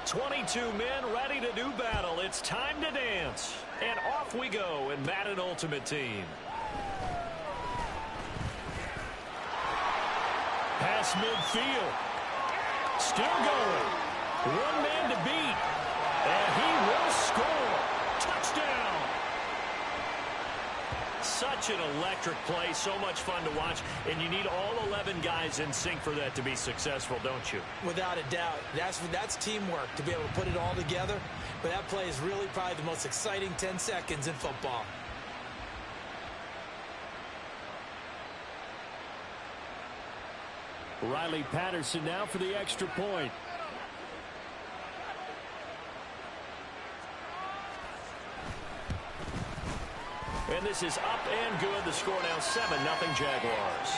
22 men ready to do battle. It's time to dance. And off we go in Madden Ultimate Team. Pass midfield. Still going. One man to beat. And he will score. Touchdown. Such an electric play. So much fun to watch. And you need all 11 guys in sync for that to be successful, don't you? Without a doubt. That's teamwork to be able to put it all together. But that play is really probably the most exciting 10 seconds in football. Riley Patterson now for the extra point. And this is up and good. The score now 7-0 Jaguars.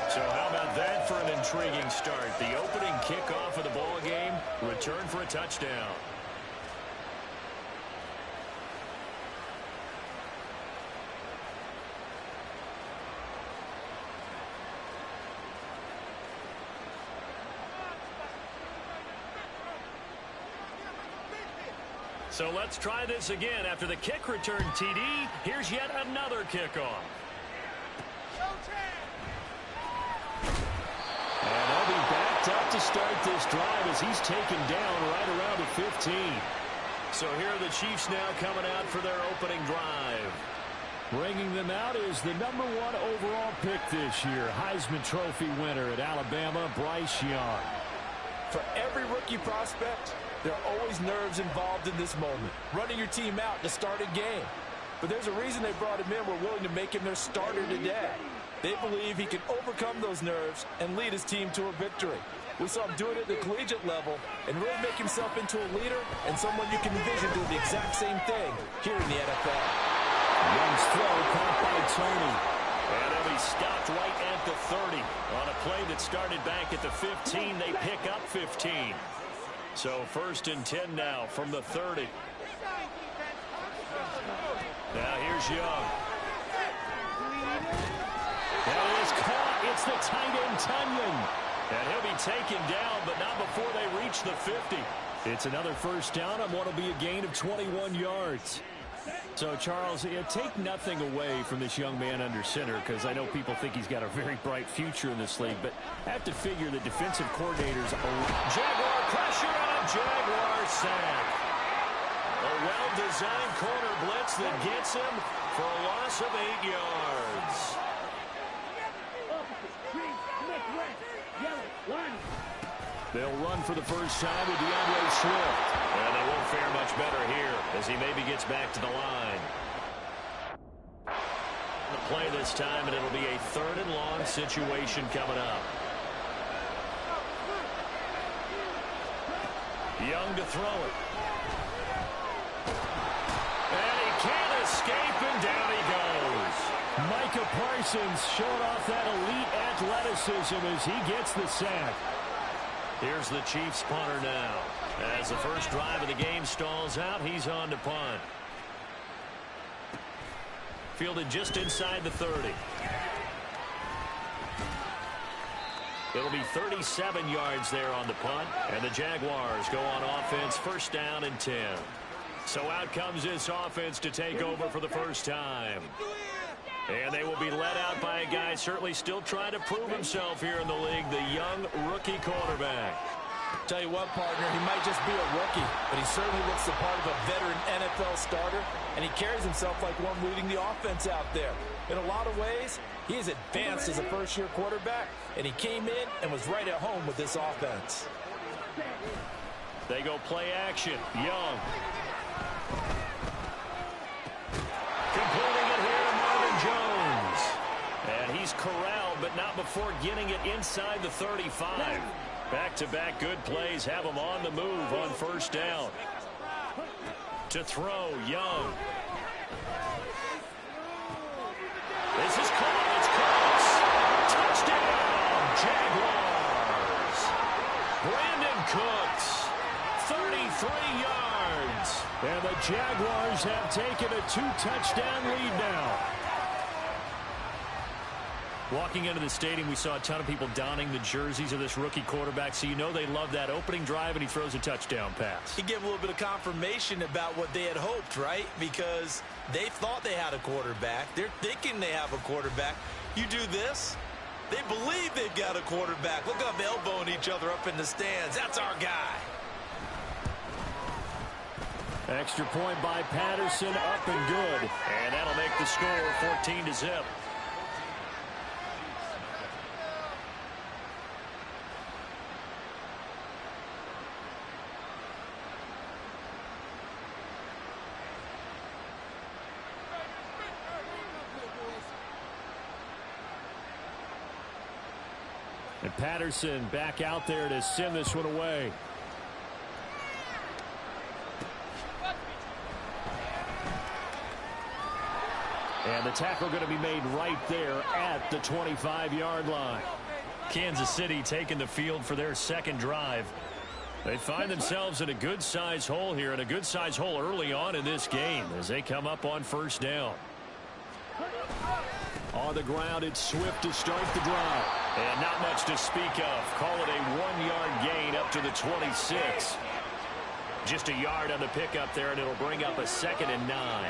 So how about that for an intriguing start? The opening kickoff of the ball game, return for a touchdown. So let's try this again. After the kick return TD, here's yet another kickoff. And they'll be backed up to start this drive as he's taken down right around the 15. So here are the Chiefs now coming out for their opening drive. Bringing them out is the #1 overall pick this year, Heisman Trophy winner at Alabama, Bryce Young. For every rookie prospect, there are always nerves involved in this moment. Running your team out to start a game. But there's a reason they brought him in. We're willing to make him their starter today. They believe he can overcome those nerves and lead his team to a victory. We saw him do it at the collegiate level and really make himself into a leader and someone you can envision doing the exact same thing here in the NFL. Young's throw caught by Tony. And he'll be stopped right at the 30. On a play that started back at the 15, they pick up 15. So 1st and 10 now from the 30. Now here's Young. That is caught. It's the tight end Tunyon. And he'll be taken down, but not before they reach the 50. It's another first down on what will be a gain of 21 yards. So, Charles, take nothing away from this young man under center, because I know people think he's got a very bright future in this league, but I have to figure the defensive coordinators are... Jaguar pressure and a Jaguar sack. A well-designed corner blitz that gets him for a loss of 8 yards. They'll run for the first time with DeAndre Swift. And they won't fare much better here as he maybe gets back to the line. The play this time, and it'll be a 3rd and long situation coming up. Young to throw it. And he can't escape, and down he goes. Micah Parsons showing off that elite athleticism as he gets the sack. Here's the Chiefs punter now. As the first drive of the game stalls out, he's on to punt. Fielded just inside the 30. It'll be 37 yards there on the punt, and the Jaguars go on offense, 1st down and 10. So out comes this offense to take over for the first time. And they will be led out by a guy certainly still trying to prove himself here in the league, the young rookie quarterback. Tell you what, partner, he might just be a rookie, but he certainly looks the part of a veteran NFL starter, and he carries himself like one leading the offense out there. In a lot of ways, he is advanced as a first-year quarterback, and he came in and was right at home with this offense. They go play action. Young. Completing it here to Marvin Jones. And he's corralled, but not before getting it inside the 35. Back-to-back good plays have him on the move on 1st down. To throw, Young. This is caught. It's close. Touchdown, Jaguars. Brandon Cooks, 33 yards. And the Jaguars have taken a 2-touchdown lead now. Walking into the stadium, we saw a ton of people donning the jerseys of this rookie quarterback, so you know they love that opening drive, and he throws a touchdown pass. He gave a little bit of confirmation about what they had hoped, right? Because they thought they had a quarterback. They're thinking they have a quarterback. You do this, they believe they've got a quarterback. Look up, elbowing each other up in the stands. That's our guy. Extra point by Patterson, up and good. And that'll make the score 14-0. And Patterson back out there to send this one away. And the tackle going to be made right there at the 25-yard line. Kansas City taking the field for their second drive. They find themselves in a good-sized hole here, and a good-sized hole early on in this game as they come up on first down. On the ground, it's Swift to start the drive. And not much to speak of. Call it a 1-yard gain up to the 26. Just a yard on the pickup there, and it'll bring up a 2nd and 9.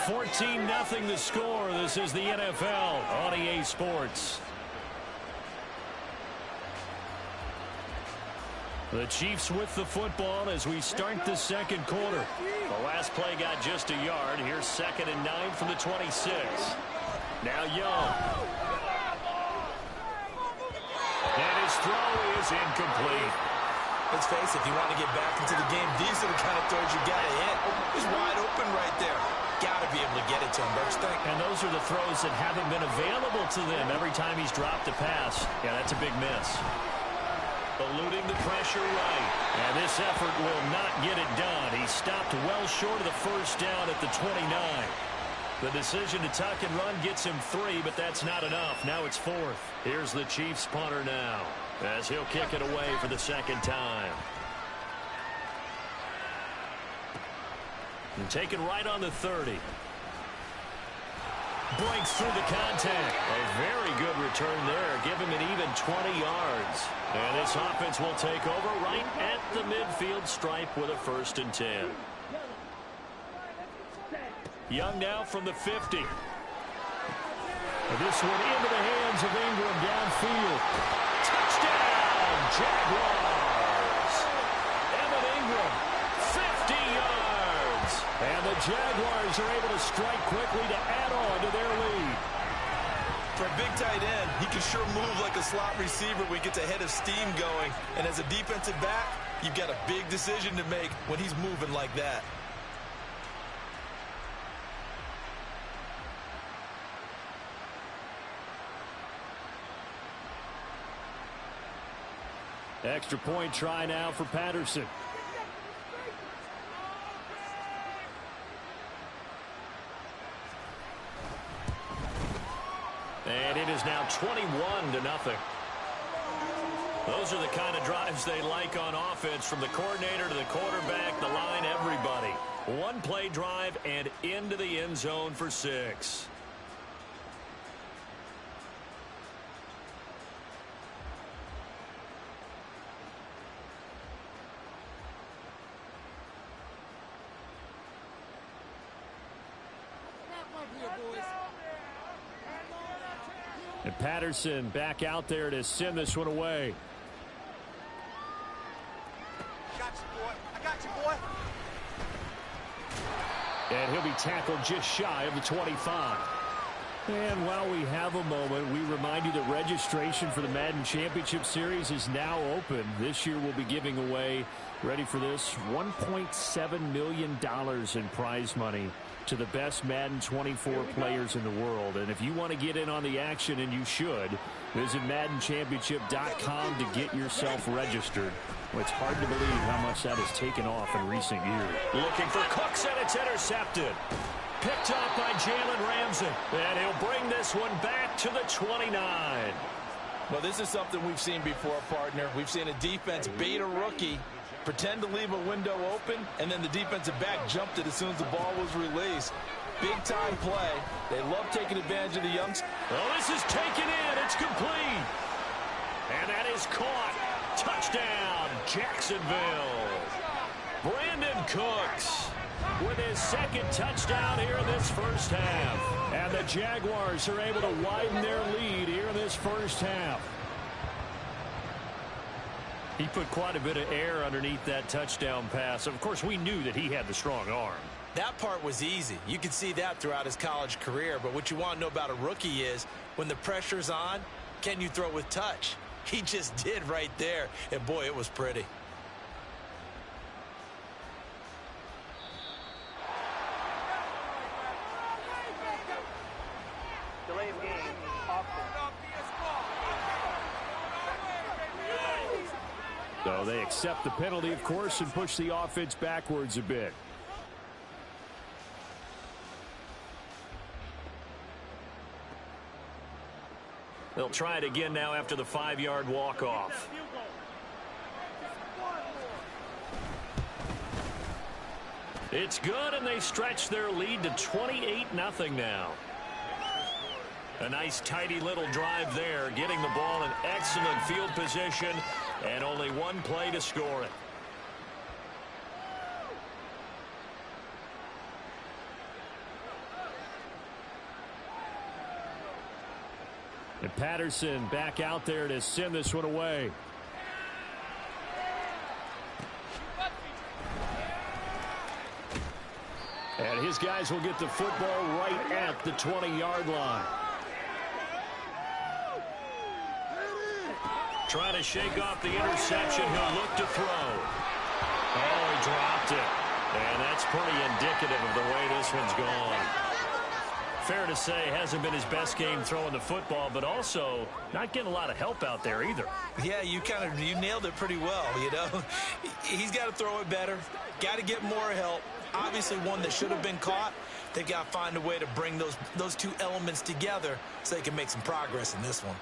$14-0 the score. This is the NFL on EA Sports. The Chiefs with the football as we start the second quarter. The last play got just a yard. Here's 2nd and 9 from the 26. Now Young. And his throw is incomplete. Let's face it, if you want to get back into the game, these are the kind of throws you got to hit. He's wide open right there. Got to be able to get it to him, don't you think? And those are the throws that haven't been available to them every time he's dropped a pass. Yeah, that's a big miss. Eluding the pressure right. And this effort will not get it done. He stopped well short of the first down at the 29. The decision to tuck and run gets him 3, but that's not enough. Now it's 4th. Here's the Chiefs punter now as he'll kick it away for the second time. And taken right on the 30. Breaks through the contact. A very good return there. Give him an even 20 yards. And this offense will take over right at the midfield stripe with a 1st and 10. Young now from the 50. And this one into the hands of Ingram downfield. Touchdown, Jaguars. Evan Ingram, 50 yards. And the Jaguars are able to strike quickly to add on to their lead. For a big tight end, he can sure move like a slot receiver when he gets a head of steam going. And as a defensive back, you've got a big decision to make when he's moving like that. Extra point try now for Patterson. And it is now 21-0. Those are the kind of drives they like on offense, from the coordinator to the quarterback, the line, everybody. One play drive and into the end zone for 6. And Patterson back out there to send this one away. Got you, boy. I got you, boy. And he'll be tackled just shy of the 25. And while we have a moment, we remind you that registration for the Madden Championship Series is now open. This year we'll be giving away, ready for this, $1.7 million in prize money to the best Madden 24 players in the world. And if you want to get in on the action, and you should, visit MaddenChampionship.com to get yourself registered. Well, it's hard to believe how much that has taken off in recent years. Looking for Cooks, and it's intercepted. Picked up by Jalen Ramsey. And he'll bring this one back to the 29. Well, this is something we've seen before, partner. We've seen a defense bait a rookie Pretend to leave a window open, and then the defensive back jumped it as soon as the ball was released. Big-time play. They love taking advantage of the youngsters. Oh, this is taken in. It's complete. And that is caught. Touchdown, Jacksonville. Brandon Cooks with his second touchdown here in this first half. And the Jaguars are able to widen their lead here in this first half. He put quite a bit of air underneath that touchdown pass. Of course, we knew that he had the strong arm. That part was easy. You could see that throughout his college career. But what you want to know about a rookie is when the pressure's on, can you throw with touch? He just did right there. And, boy, it was pretty. Delay of game. So they accept the penalty, of course, and push the offense backwards a bit. They'll try it again now after the 5-yard walk-off. It's good, and they stretch their lead to 28-0 now. A nice, tidy little drive there, getting the ball in excellent field position, and only one play to score it. And Patterson back out there to send this one away. And his guys will get the football right at the 20-yard line. Trying to shake off the interception. He'll look to throw. Oh, he dropped it. And that's pretty indicative of the way this one's gone. Fair to say, hasn't been his best game throwing the football, but also not getting a lot of help out there either. Yeah, you nailed it pretty well, you know. He's got to throw it better. Got to get more help. Obviously one that should have been caught. They've got to find a way to bring those two elements together so they can make some progress in this one.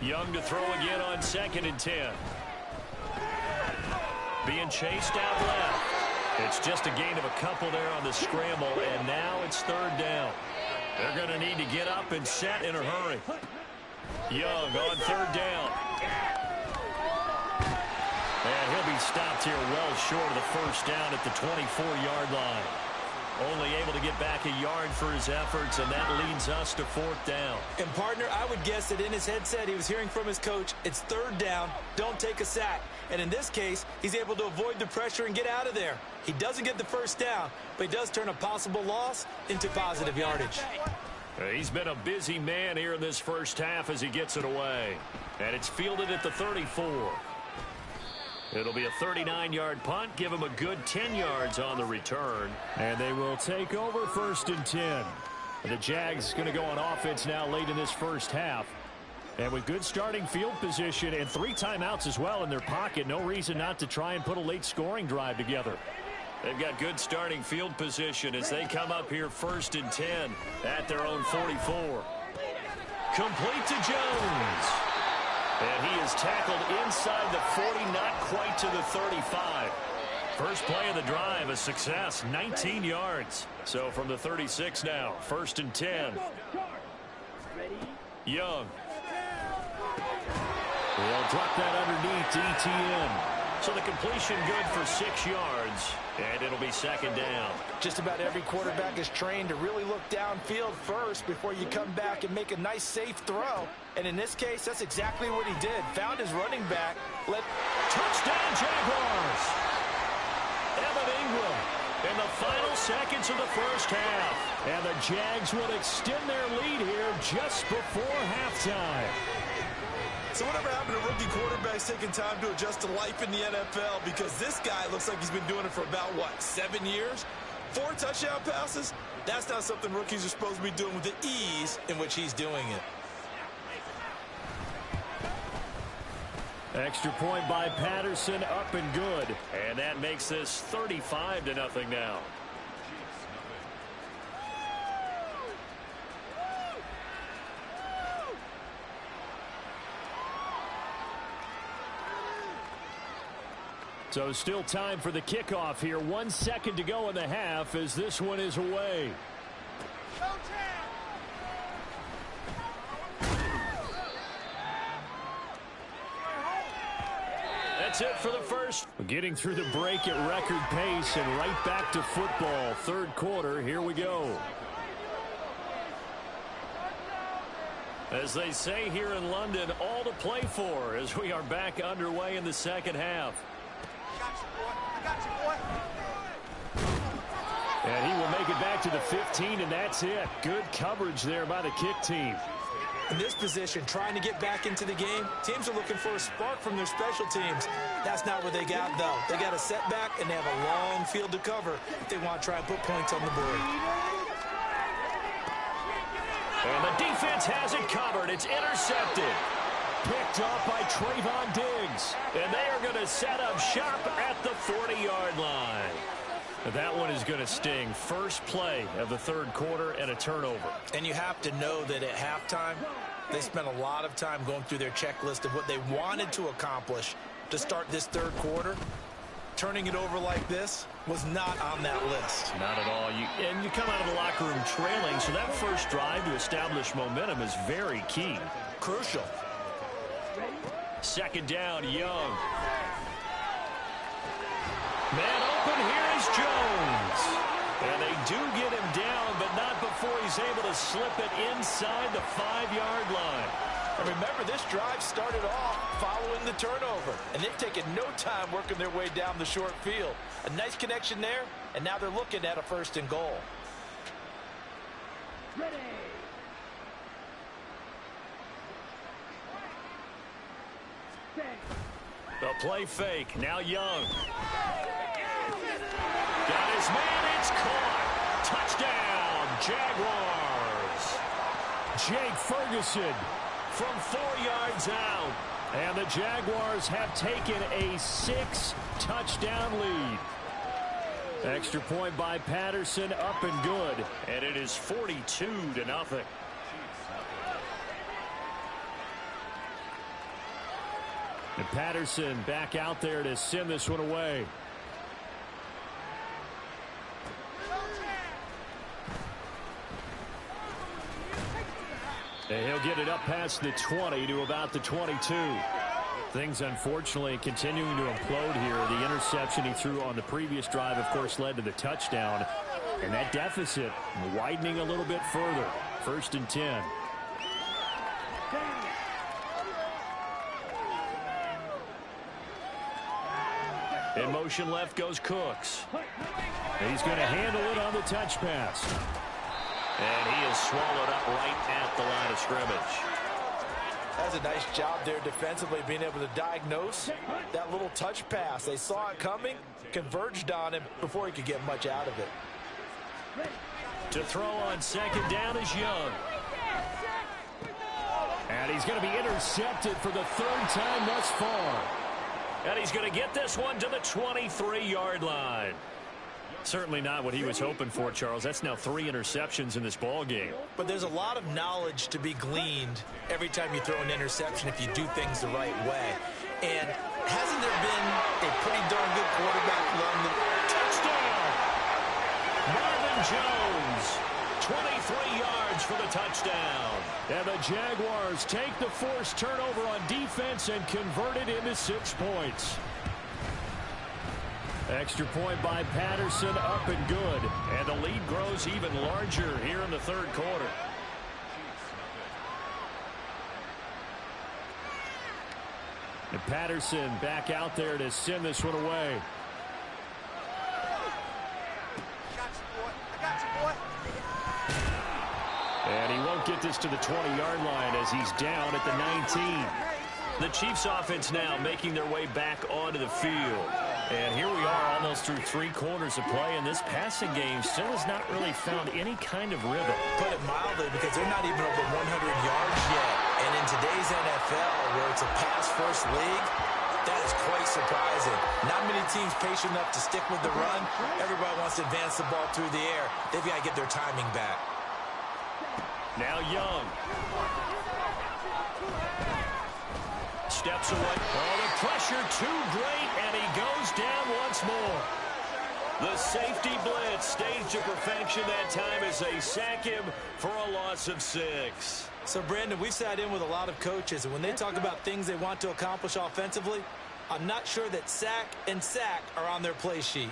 Young to throw again on 2nd and 10. Being chased out left. It's just a gain of a couple there on the scramble, and now it's 3rd down. They're going to need to get up and set in a hurry. Young on 3rd down. And he'll be stopped here well short of the 1st down at the 24-yard line. Only able to get back a yard for his efforts, and that leads us to 4th down. And, partner, I would guess that in his headset he was hearing from his coach, it's 3rd down, don't take a sack. And in this case, he's able to avoid the pressure and get out of there. He doesn't get the 1st down, but he does turn a possible loss into positive yardage. He's been a busy man here in this first half as he gets it away. And it's fielded at the 34. It'll be a 39-yard punt. Give him a good 10 yards on the return. And they will take over 1st and 10. The Jags going to go on offense now late in this first half. And with good starting field position and 3 timeouts as well in their pocket, no reason not to try and put a late scoring drive together. They've got good starting field position as they come up here 1st and 10 at their own 44. Complete to Jones. And he is tackled inside the 40, not quite to the 35. First play of the drive, a success, 19 yards. So from the 36 now, 1st and 10. Young. They'll drop that underneath to ETN. So the completion good for 6 yards, and it'll be 2nd down. Just about every quarterback is trained to really look downfield first before you come back and make a nice, safe throw. And in this case, that's exactly what he did. Found his running back. Touchdown, Jaguars! Evan Ingram in the final seconds of the first half. And the Jags will extend their lead here just before halftime. So whatever happened to rookie quarterbacks taking time to adjust to life in the NFL? Because this guy looks like he's been doing it for about, 7 years? 4 touchdown passes? That's not something rookies are supposed to be doing with the ease in which he's doing it. Extra point by Patterson, up and good. And that makes this 35-0 now. So still time for the kickoff here. 1 second to go in the half as this one is away. That's it for the first. Getting through the break at record pace and right back to football. Third quarter, here we go. As they say here in London, all to play for as we are back underway in the second half. I got you, boy. And he will make it back to the 15, and that's it. Good coverage there by the kick team. In this position, trying to get back into the game, teams are looking for a spark from their special teams. That's not what they got, though. They got a setback, and they have a long field to cover if they want to try and put points on the board. And the defense has it covered. It's intercepted. Picked up by Trayvon Diggs. And they are going to set up shop at the 40-yard line. That one is going to sting. First play of the third quarter and a turnover. And you have to know that at halftime, they spent a lot of time going through their checklist of what they wanted to accomplish to start this third quarter. Turning it over like this was not on that list. Not at all. And you come out of the locker room trailing, so that first drive to establish momentum is very key. Crucial. Second down, Young. Man open, here is Jones. And they do get him down, but not before he's able to slip it inside the 5-yard line. And remember, this drive started off following the turnover, and they've taken no time working their way down the short field. A nice connection there, and now they're looking at a 1st and goal. Ready. The play fake. Now Young. Got his man. It's caught. Touchdown, Jaguars. Jake Ferguson From 4 yards out. And the Jaguars have taken a 6-touchdown lead. Extra point by Patterson, up and good. And it is 42-0. And Patterson back out there to send this one away. And he'll get it up past the 20 to about the 22. Things, unfortunately, continuing to implode here. The interception he threw on the previous drive, of course, led to the touchdown. And that deficit widening a little bit further. 1st and 10. In motion left goes Cooks. He's going to handle it on the touch pass. And he is swallowed up right at the line of scrimmage. That's a nice job there defensively, being able to diagnose that little touch pass. They saw it coming, converged on him before he could get much out of it. To throw on second down is Young. And he's going to be intercepted for the 3rd time thus far. And he's going to get this one to the 23-yard line. Certainly not what he was hoping for, Charles. That's now 3 interceptions in this ball game. But there's a lot of knowledge to be gleaned every time you throw an interception if you do things the right way. And hasn't there been a pretty darn good quarterback along the touchdown? Marvin Jones, 23 yards for the touchdown. And the Jaguars take the forced turnover on defense and convert it into 6 points. Extra point by Patterson, up and good. And the lead grows even larger here in the third quarter. And Patterson back out there to send this one away. I got you, boy. And he won't get this to the 20-yard line as he's down at the 19. The Chiefs offense now making their way back onto the field. And here we are almost through 3 quarters of play, and this passing game still has not really found any kind of rhythm. Put it mildly, because they're not even over 100 yards yet. And in today's NFL, where it's a pass-first league, that is quite surprising. Not many teams patient enough to stick with the run. Everybody wants to advance the ball through the air. They've got to get their timing back. Now Young. Steps away. Oh, the pressure too great, and he goes down once more. The safety blitz staged to perfection that time as they sack him for a loss of 6. So, Brandon, we've sat in with a lot of coaches, and when they talk about things they want to accomplish offensively, I'm not sure that sack and sack are on their play sheet.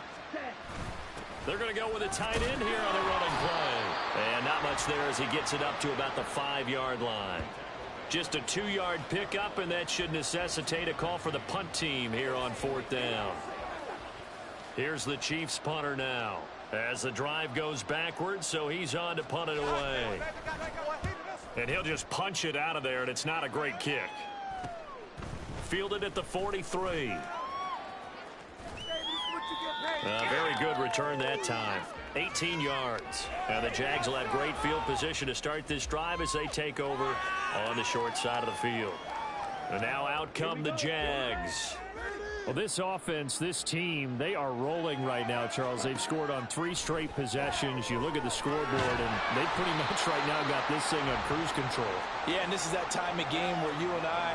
They're going to go with a tight end here on the running play. And not much there as he gets it up to about the 5-yard line. Just a 2-yard pickup, and that should necessitate a call for the punt team here on 4th down. Here's the Chiefs punter now as the drive goes backwards, so he's on to punt it away. And he'll just punch it out of there, and it's not a great kick. Fielded at the 43. Very good return that time. 18 yards. Now the Jags will have great field position to start this drive as they take over on the short side of the field. And now out come the Jags. Well, this offense, this team, they are rolling right now, Charles. They've scored on 3 straight possessions. You look at the scoreboard, and they pretty much right now got this thing on cruise control. Yeah, and this is that time of game where you and I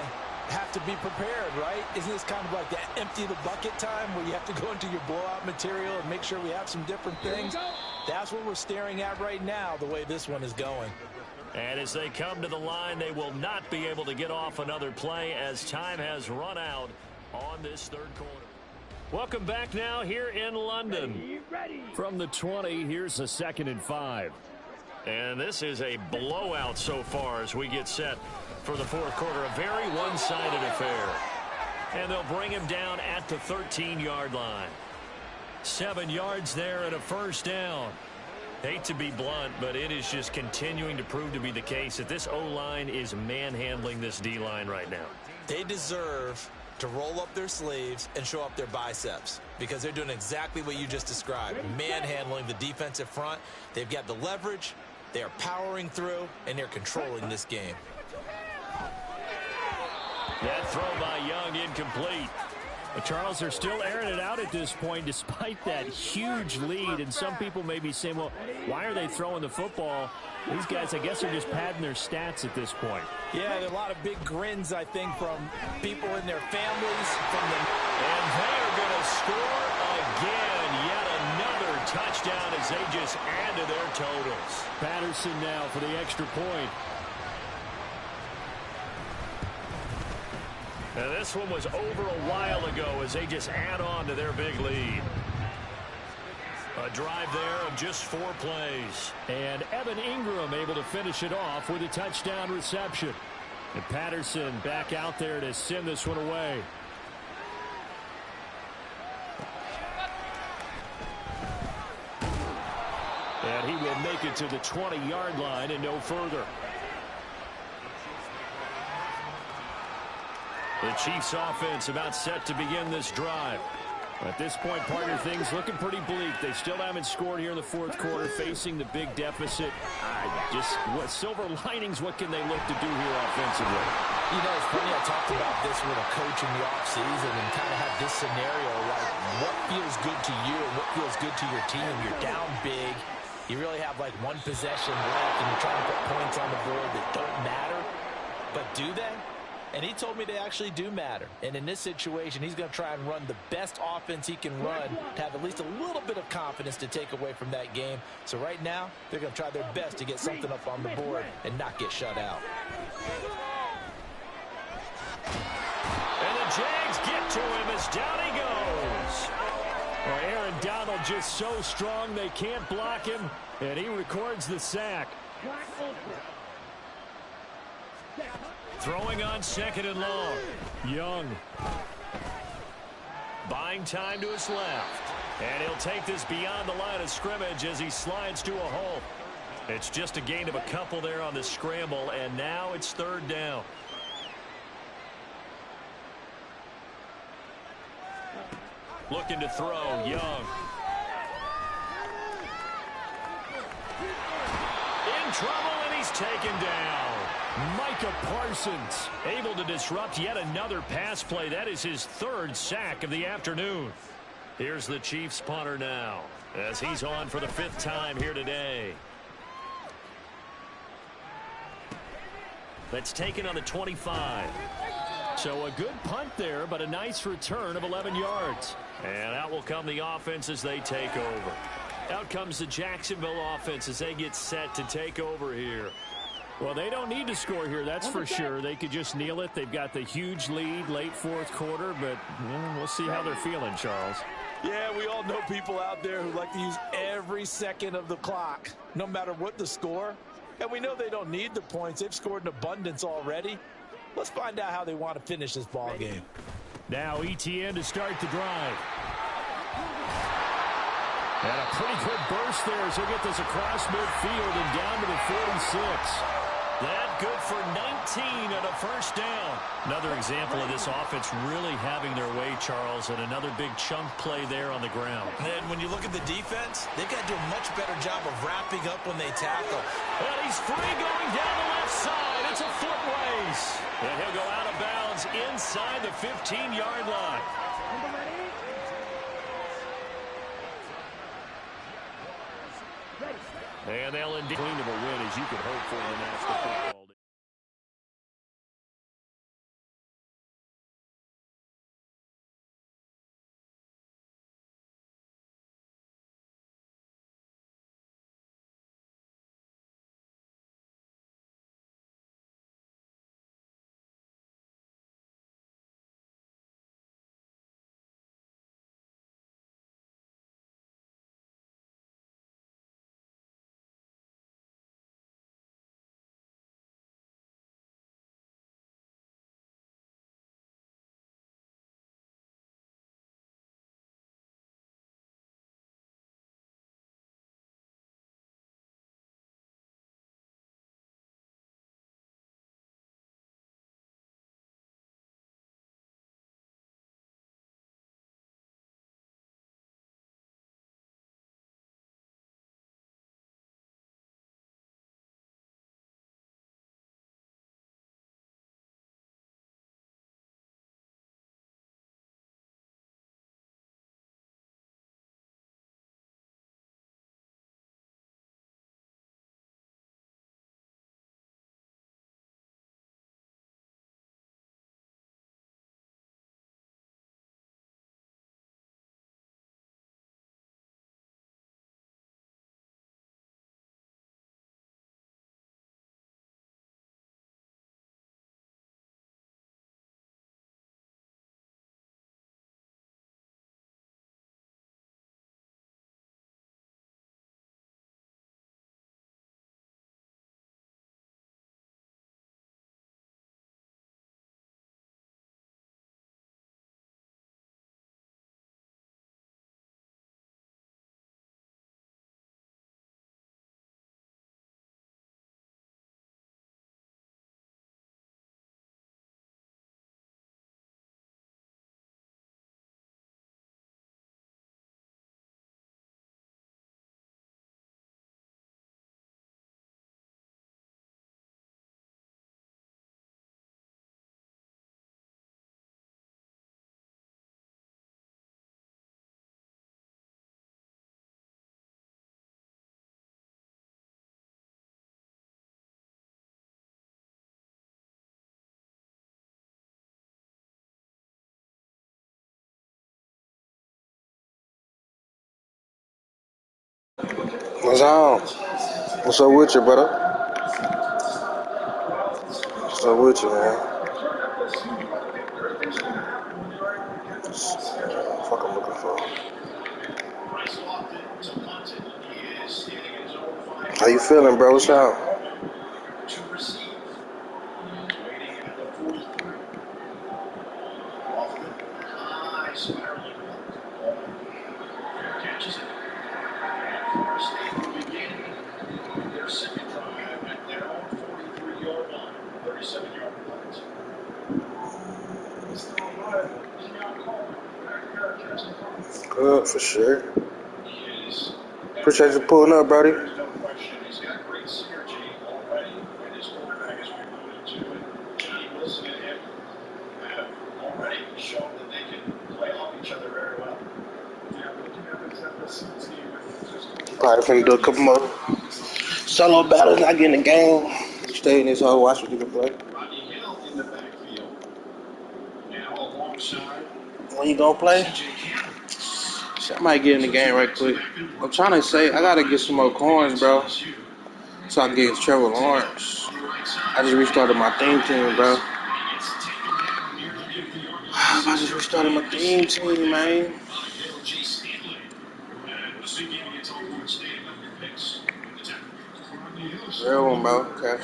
have to be prepared, right? Isn't this kind of like that empty the bucket time where you have to go into your blowout material and make sure we have some different things? That's what we're staring at right now, the way this one is going. And as they come to the line, they will not be able to get off another play as time has run out on this third quarter. Welcome back now here in London. From the 20, here's a 2nd and 5. And this is a blowout so far as we get set for the 4th quarter. A very one-sided affair. And they'll bring him down at the 13-yard line. 7 yards there and a 1st down. Hate to be blunt, but it is just continuing to prove to be the case that this O-line is manhandling this D-line right now. They deserve to roll up their sleeves and show up their biceps because they're doing exactly what you just described, manhandling the defensive front. They've got the leverage, they are powering through, and they're controlling this game. That throw by Young incomplete. Charles, they're still airing it out at this point despite that huge lead, and some people may be saying, well, why are they throwing the football? These guys, I guess, are just padding their stats at this point. Yeah, there are a lot of big grins, I think, from people in their families. And they are going to score again. Yet another touchdown as they just add to their totals. Patterson now for the extra point. Now this one was over a while ago as they just add on to their big lead. A drive there of just 4 plays. And Evan Ingram able to finish it off with a touchdown reception. And Patterson back out there to send this one away. And he will make it to the 20-yard line and no further. The Chiefs offense about set to begin this drive. At this point, partner, things looking pretty bleak. They still haven't scored here in the 4th quarter, facing the big deficit. What silver linings, what can they look to do here offensively? You know, it's funny, I talked about this with a coach in the offseason and kind of had this scenario, like what feels good to you and what feels good to your team. You're down big. You really have like 1 possession left, and you're trying to put points on the board that don't matter. But do they? And he told me they actually do matter. And in this situation, he's going to try and run the best offense he can run to have at least a little bit of confidence to take away from that game. So right now, they're going to try their best to get something up on the board and not get shut out. And the Jags get to him as down he goes. Well, Aaron Donald just so strong they can't block him, and he records the sack. Throwing on 2nd and long. Young. Buying time to his left. And he'll take this beyond the line of scrimmage as he slides to a halt. It's just a gain of a couple there on the scramble, and now it's 3rd down. Looking to throw, Young. In trouble, and he's taken down. Micah Parsons able to disrupt yet another pass play. That is his 3rd sack of the afternoon. Here's the Chiefs punter now as he's on for the 5th time here today. That's taken on the 25. So a good punt there, but a nice return of 11 yards. And out will come the offense as they take over. Out comes the Jacksonville offense as they get set to take over here. Well, they don't need to score here, that's for sure. They could just kneel it. They've got the huge lead late fourth quarter, but we'll see how they're feeling, Charles. Yeah, we all know people out there who like to use every second of the clock, no matter what the score. And we know they don't need the points. They've scored in abundance already. Let's find out how they want to finish this ball game. Now ETN to start the drive. And a pretty good burst there as he'll get this across midfield and down to the 46. That good for 19 and a first down. Another example of this offense really having their way, Charles, and another big chunk play there on the ground. And when you look at the defense, they've got to do a much better job of wrapping up when they tackle. And he's free going down the left side. It's a foot race. And he'll go out of bounds inside the 15-yard line. And they'll indeed clean of a win as you could hope for in the National Football League. What's on? What's up with you, brother? What's up with you, man? Fuck, I'm looking for. How you feeling, bro? What's up? Good, for sure. Appreciate you pulling up, buddy. Probably finna do a couple more solo battles, not get in the game. Stay in this hole, watch what you can play. When you gonna play? Shit, I might get in the game right quick. I'm trying to say I gotta get some more coins, bro, so I can get Trevor Lawrence. I just restarted my theme team, bro. I just restarted my theme team, man. Real one, bro. Okay.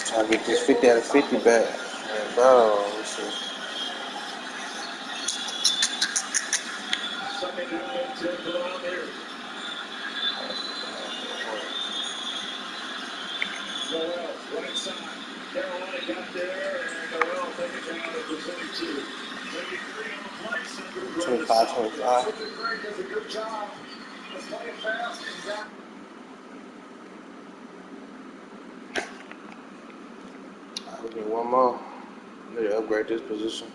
Trying to get this 50 out of 50 back. And bro, let's see. Right side. Carolina got there, and Noel taking it down at the 22. 23 on the play. 25. Greg does a good job of playing fast and got. We need one more. I need to upgrade this position.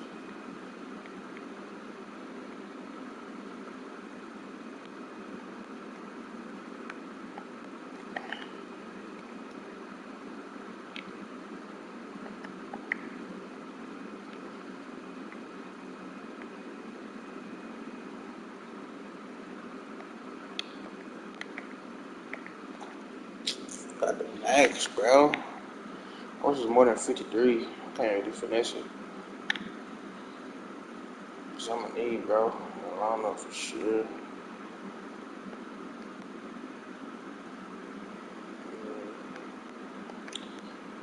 Got the max, bro. This is more than 53. I can't really finesse it. So I'm gonna need, bro. I don't know for sure.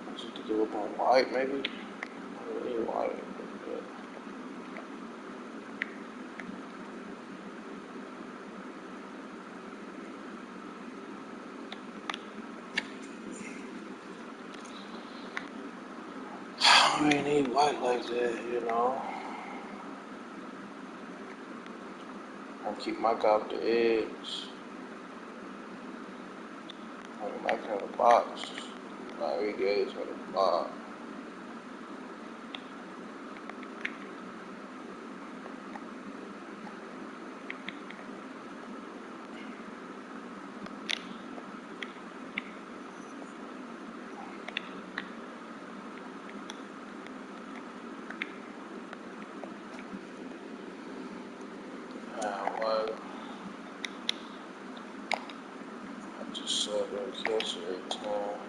I just have to give up on white, maybe. I don't need white. I don't really need white like that, you know. I keep my guy off the edge. I'm back in the box. Like, we get for the box. What? I just saw that catch every time.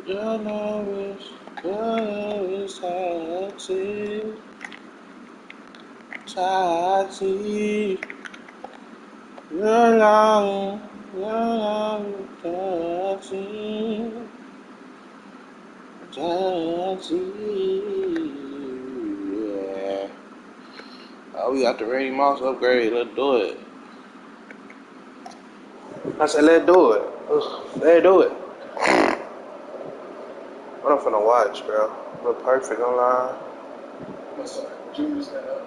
Your love is toxic. Toxic. Your love is toxic. Toxic. Yeah. Oh, we got the Randy Moss upgrade. Let's do it. I said, let's do it. Let's do it. What I'm finna watch, bro. Look perfect online. What's up? Junior's got up.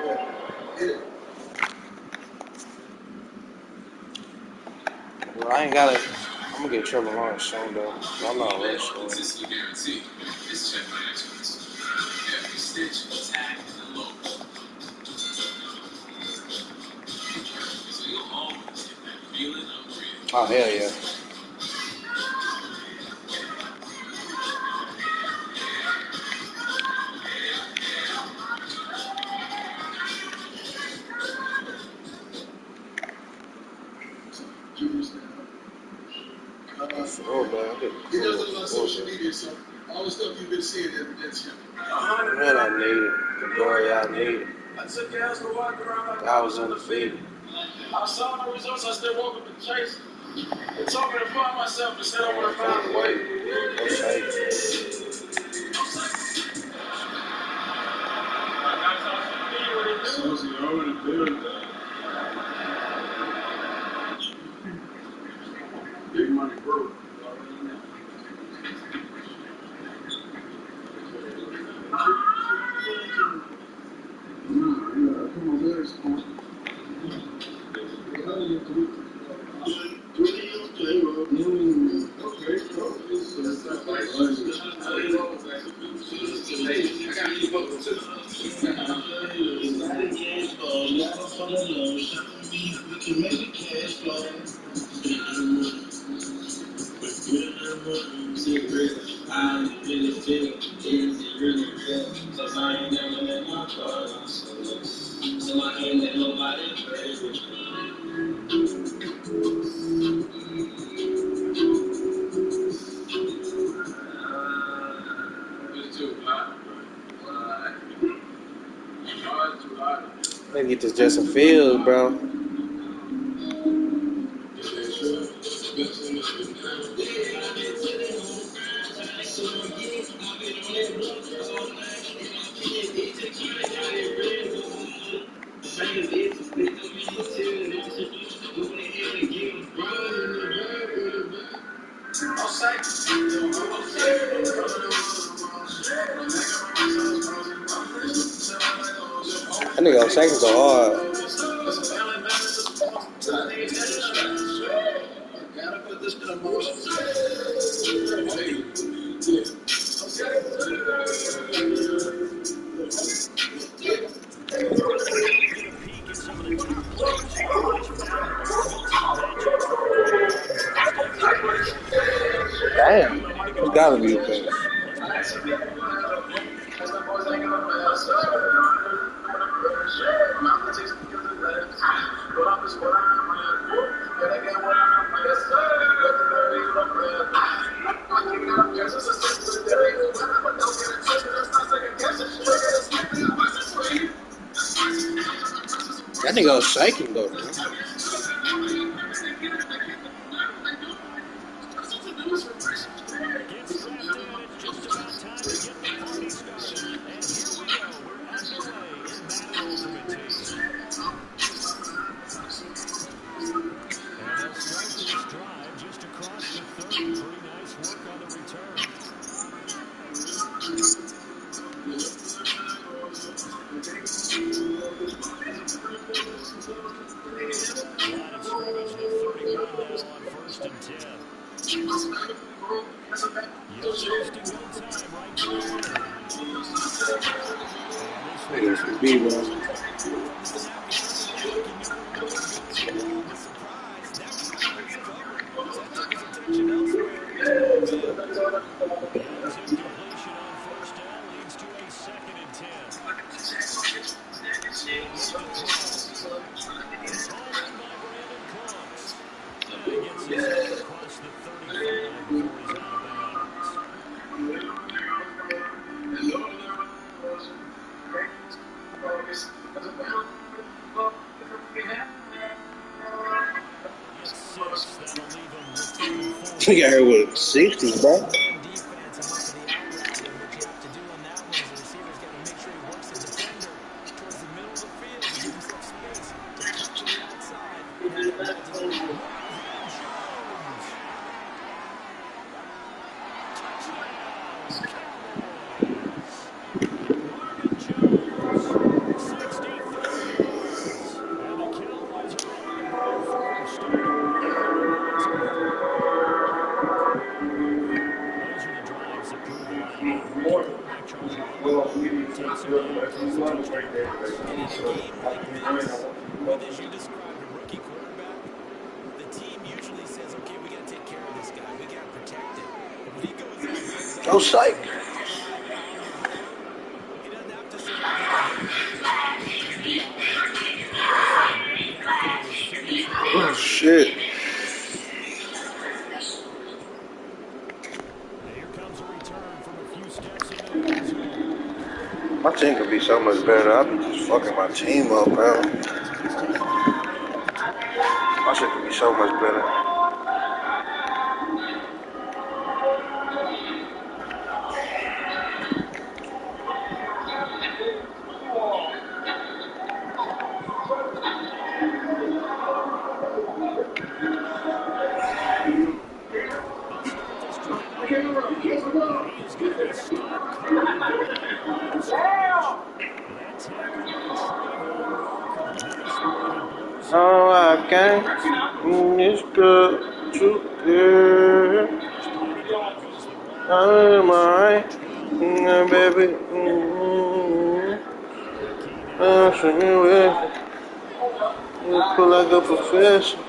Yeah. Hit it. Well, I ain't gotta. I'm gonna get Trevor Lawrence soon, though. I'm not really sure. Guarantee. It's checked by experts. Every stitch, tag, and low. So you'll always get that feeling of freedom. Oh, hell yeah. Junior's got up. Oh, man. He does it on social media, so all the stuff you've been seeing there, that's him. Man, I need it. The boy, I need it. I took gas to walk around like I was undefeated. I saw the results, I still woke up to chase. It told me to find myself and said I would have found a way. No shade. Susie, already built that. Let me get this Justin Fields, bro. That nigga on second go hard. Some of the top players in college football on the team benches. Jordan Love and Travis Kelce. Damn, it's gotta be the best. That nigga was shaking though, man. He got her with 60s, bro. Oh, psych. Oh, shit. My team could be so much better. I've been just fucking my team up, bro. My shit could be so much better. Oh, I can't. It's good to hear. I'm alright, baby. I'm singing with you. Pull like a professional.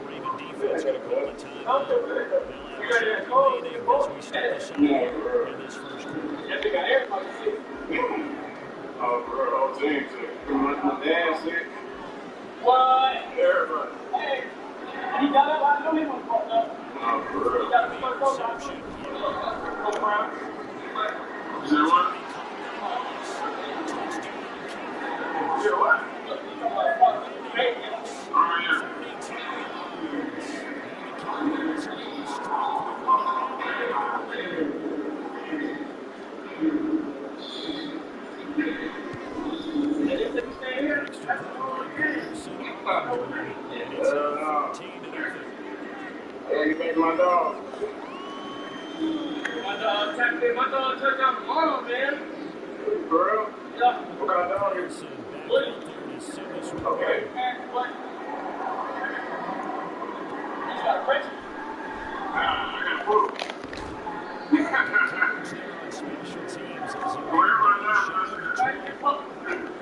Raven defense going to call a timeout. They'll have 2 remaining as we start the second quarter in this first quarter. Oh, bro, whole team sick. My dad sick. What? Everybody. Hey, you got up? I know he was fucked up. Oh, for real. You got the first Interception. You said what? You said what? Oh, yeah. Hey, you make my dog. My dog touched out the ball, man. For real? Yeah. What kind of dog is it? Okay. What? You got a French? I got food. Where am I now?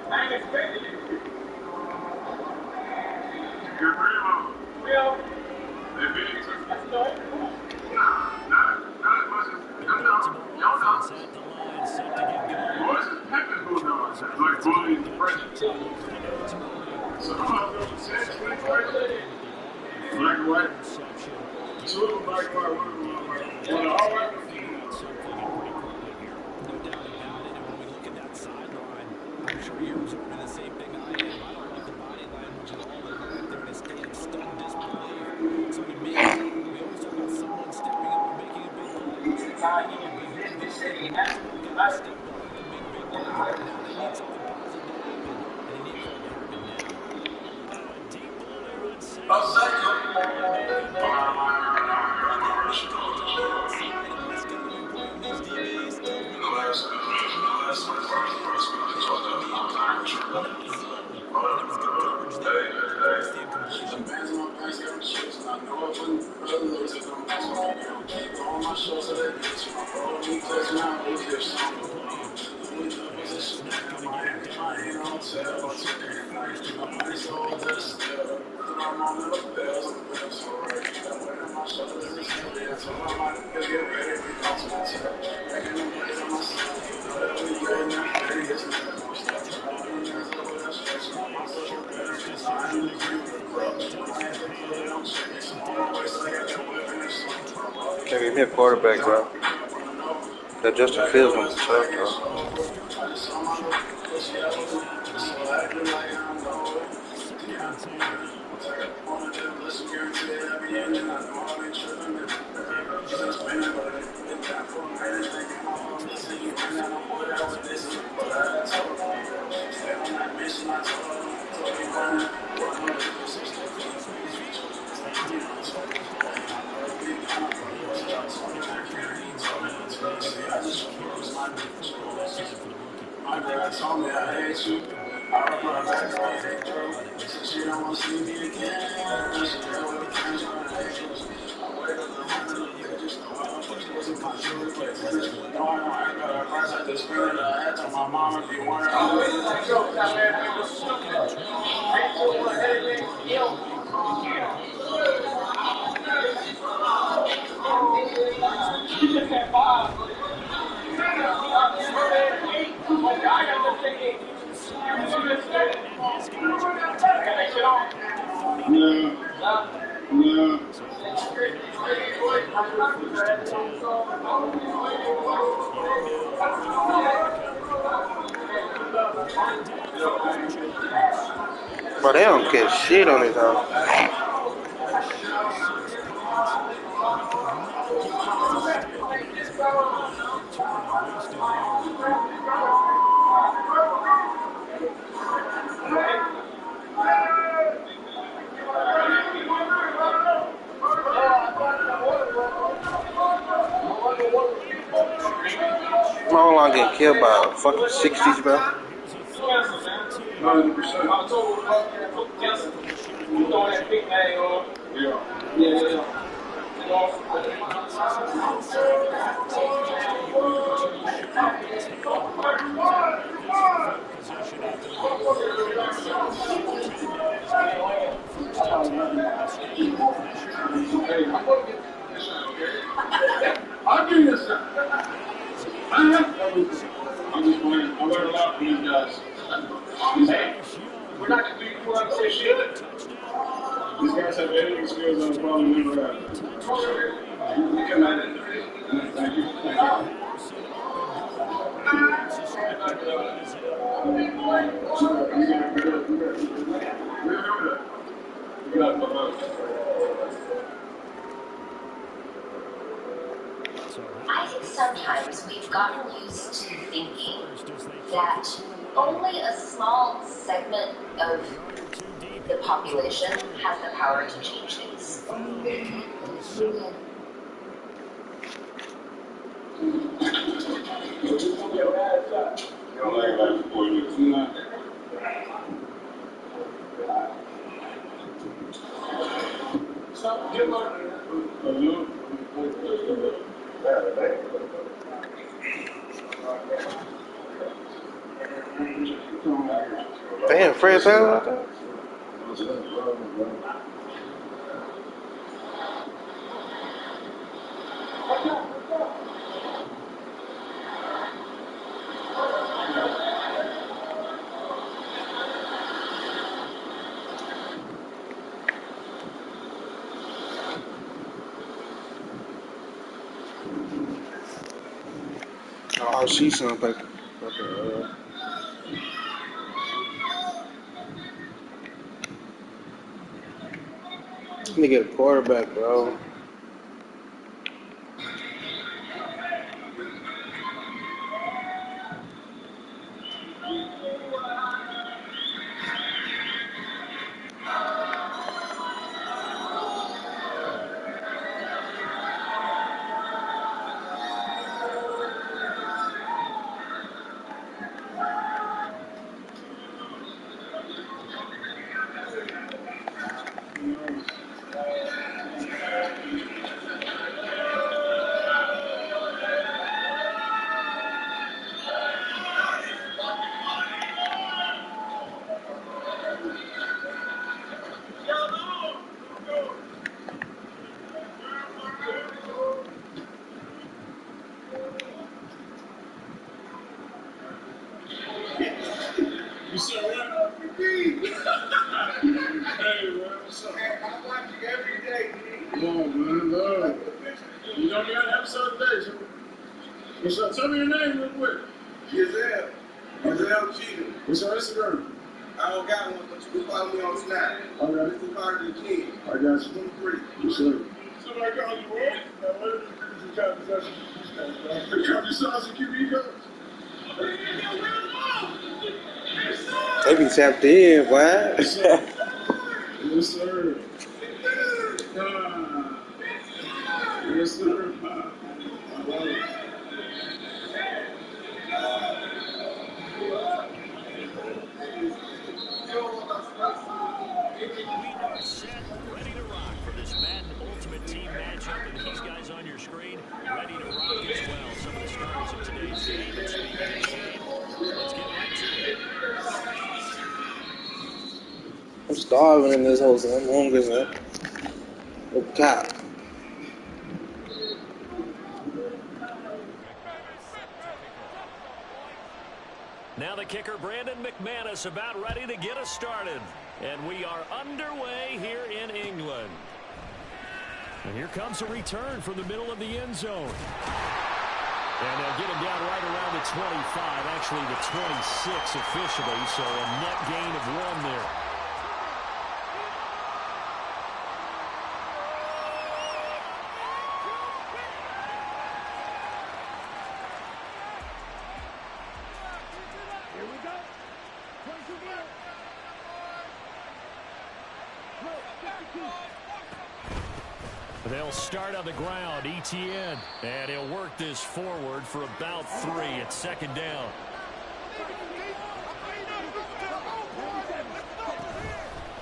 I ain't expecting it. Your grandma. Yeah. They big too. Nah, not as much as y'all know. Boys is pecking bulldogs. Like bullying the president. So I'm going to go for 6, 25. Black and white. 2 of them black and white, 1 of them white. Well, all white. I'm sure you're observing the same thing I am. I don't like the body language at all. They go out there in a state of stunned disbelief. So to me, we always talk about someone stepping up and making a big play. Now you need to be doing this thing. That's what they step up and make big plays. Now they need something positive to happen. And they need to happen now. Deep ball there on second. Can't give me a quarterback, bro. That Justin Fields went to tough, bro. My dad told me I hate you. I remember back on that girl. Said she don't want to see me again. She never with friends on the angels. I waited on the pages. No, I wasn't my true place. No, I got a price at the spirit. I had to my mom if you want her. But they don't get shit on his house. My whole line getting killed by fucking 60s, bro. 100%. Yeah. I'll give you a shot. I'm just playing. I learned a lot from these guys. Hey, we're not going to do you say shit. These guys have editing skills I've probably never had. You come at it. Thank you. Thank you. I think sometimes we've gotten used to thinking that only a small segment of the population has the power to change things. Damn, Fred Taylor. Oh, she's something. Let me get a quarterback, bro. You said what? Hey, man, what's up? I watch you every day, dude. Oh, man, love. You know me on the episode today, so what's up? Tell me your name real quick. Giselle. Giselle Cheatham. What's your Instagram? I don't got one, but you can follow me on Snap. I got it. It's part of the team. I got you. 23. Yes, sir. Somebody call you, boy. Now, what is the conversation? The conversation QB coach. They be tapped in, boy. Yes, sir. Yes, sir. Yes, sir. I love it. We are set, ready to rock for this Madden Ultimate Team matchup, and these guys on your screen ready to rock as well. Some of the stars of today's game. And speaking of Shane, let's get right to it. I'm starving in this whole thing. I'm hungry, man. No cap. Now the kicker, Brandon McManus, about ready to get us started. And we are underway here in England. And here comes a return from the middle of the end zone. And they'll get him down right around the 25, actually the 26 officially, so a net gain of 1 there. They'll start on the ground, ETN, and he'll work this forward for about 3 at second down.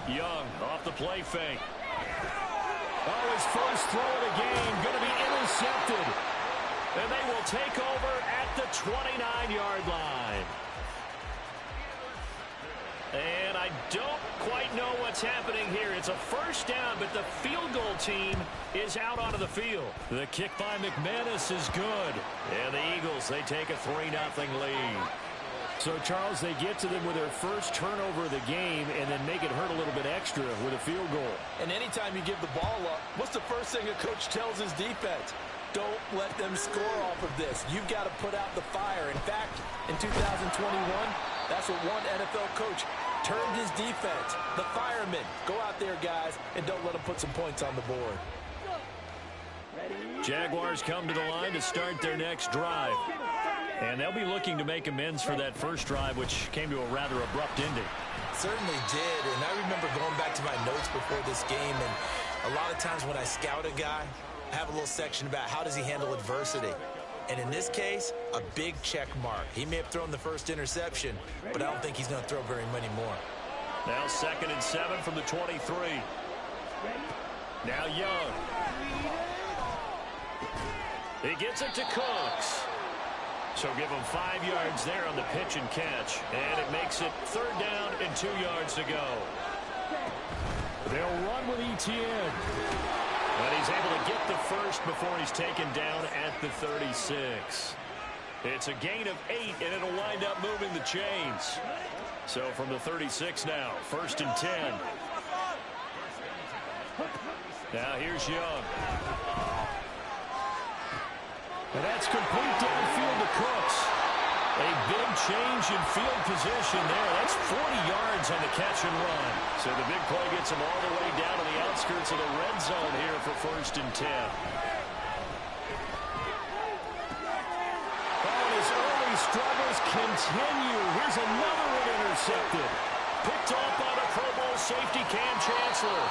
Young off the play fake. Oh, his first throw of the game going to be intercepted. And they will take over at the 29-yard line. And I don't quite know what's happening here. It's a first down, but the field goal team is out onto the field. The kick by McManus is good. And the Eagles, they take a 3-0 lead. So, Charles, they get to them with their first turnover of the game and then make it hurt a little bit extra with a field goal. And anytime you give the ball up, what's the first thing a coach tells his defense? Don't let them score off of this. You've got to put out the fire. In fact, in 2021, that's what one NFL coach termed his defense. The firemen. Go out there, guys, and don't let them put some points on the board. Jaguars come to the line to start their next drive. And they'll be looking to make amends for that first drive, which came to a rather abrupt ending. Certainly did, and I remember going back to my notes before this game, and a lot of times when I scout a guy, I have a little section about how does he handle adversity. And in this case, a big check mark. He may have thrown the first interception, but I don't think he's going to throw very many more. Now 2nd and 7 from the 23. Now Young. He gets it to Cooks. So give him 5 yards there on the pitch and catch. And it makes it 3rd down and 2 yards to go. They'll run with Etienne. But he's able to get the first before he's taken down at the 36. It's a gain of 8, and it'll wind up moving the chains. So from the 36 now, 1st and 10. Now here's Young. And that's complete downfield to Cooks. A big change in field position there. That's 40 yards on the catch and run. So the big play gets him all the way down to the outskirts of the red zone here for 1st and 10. Oh, his early struggles continue. Here's another one intercepted. Picked off by the Pro Bowl safety Cam Chancellor.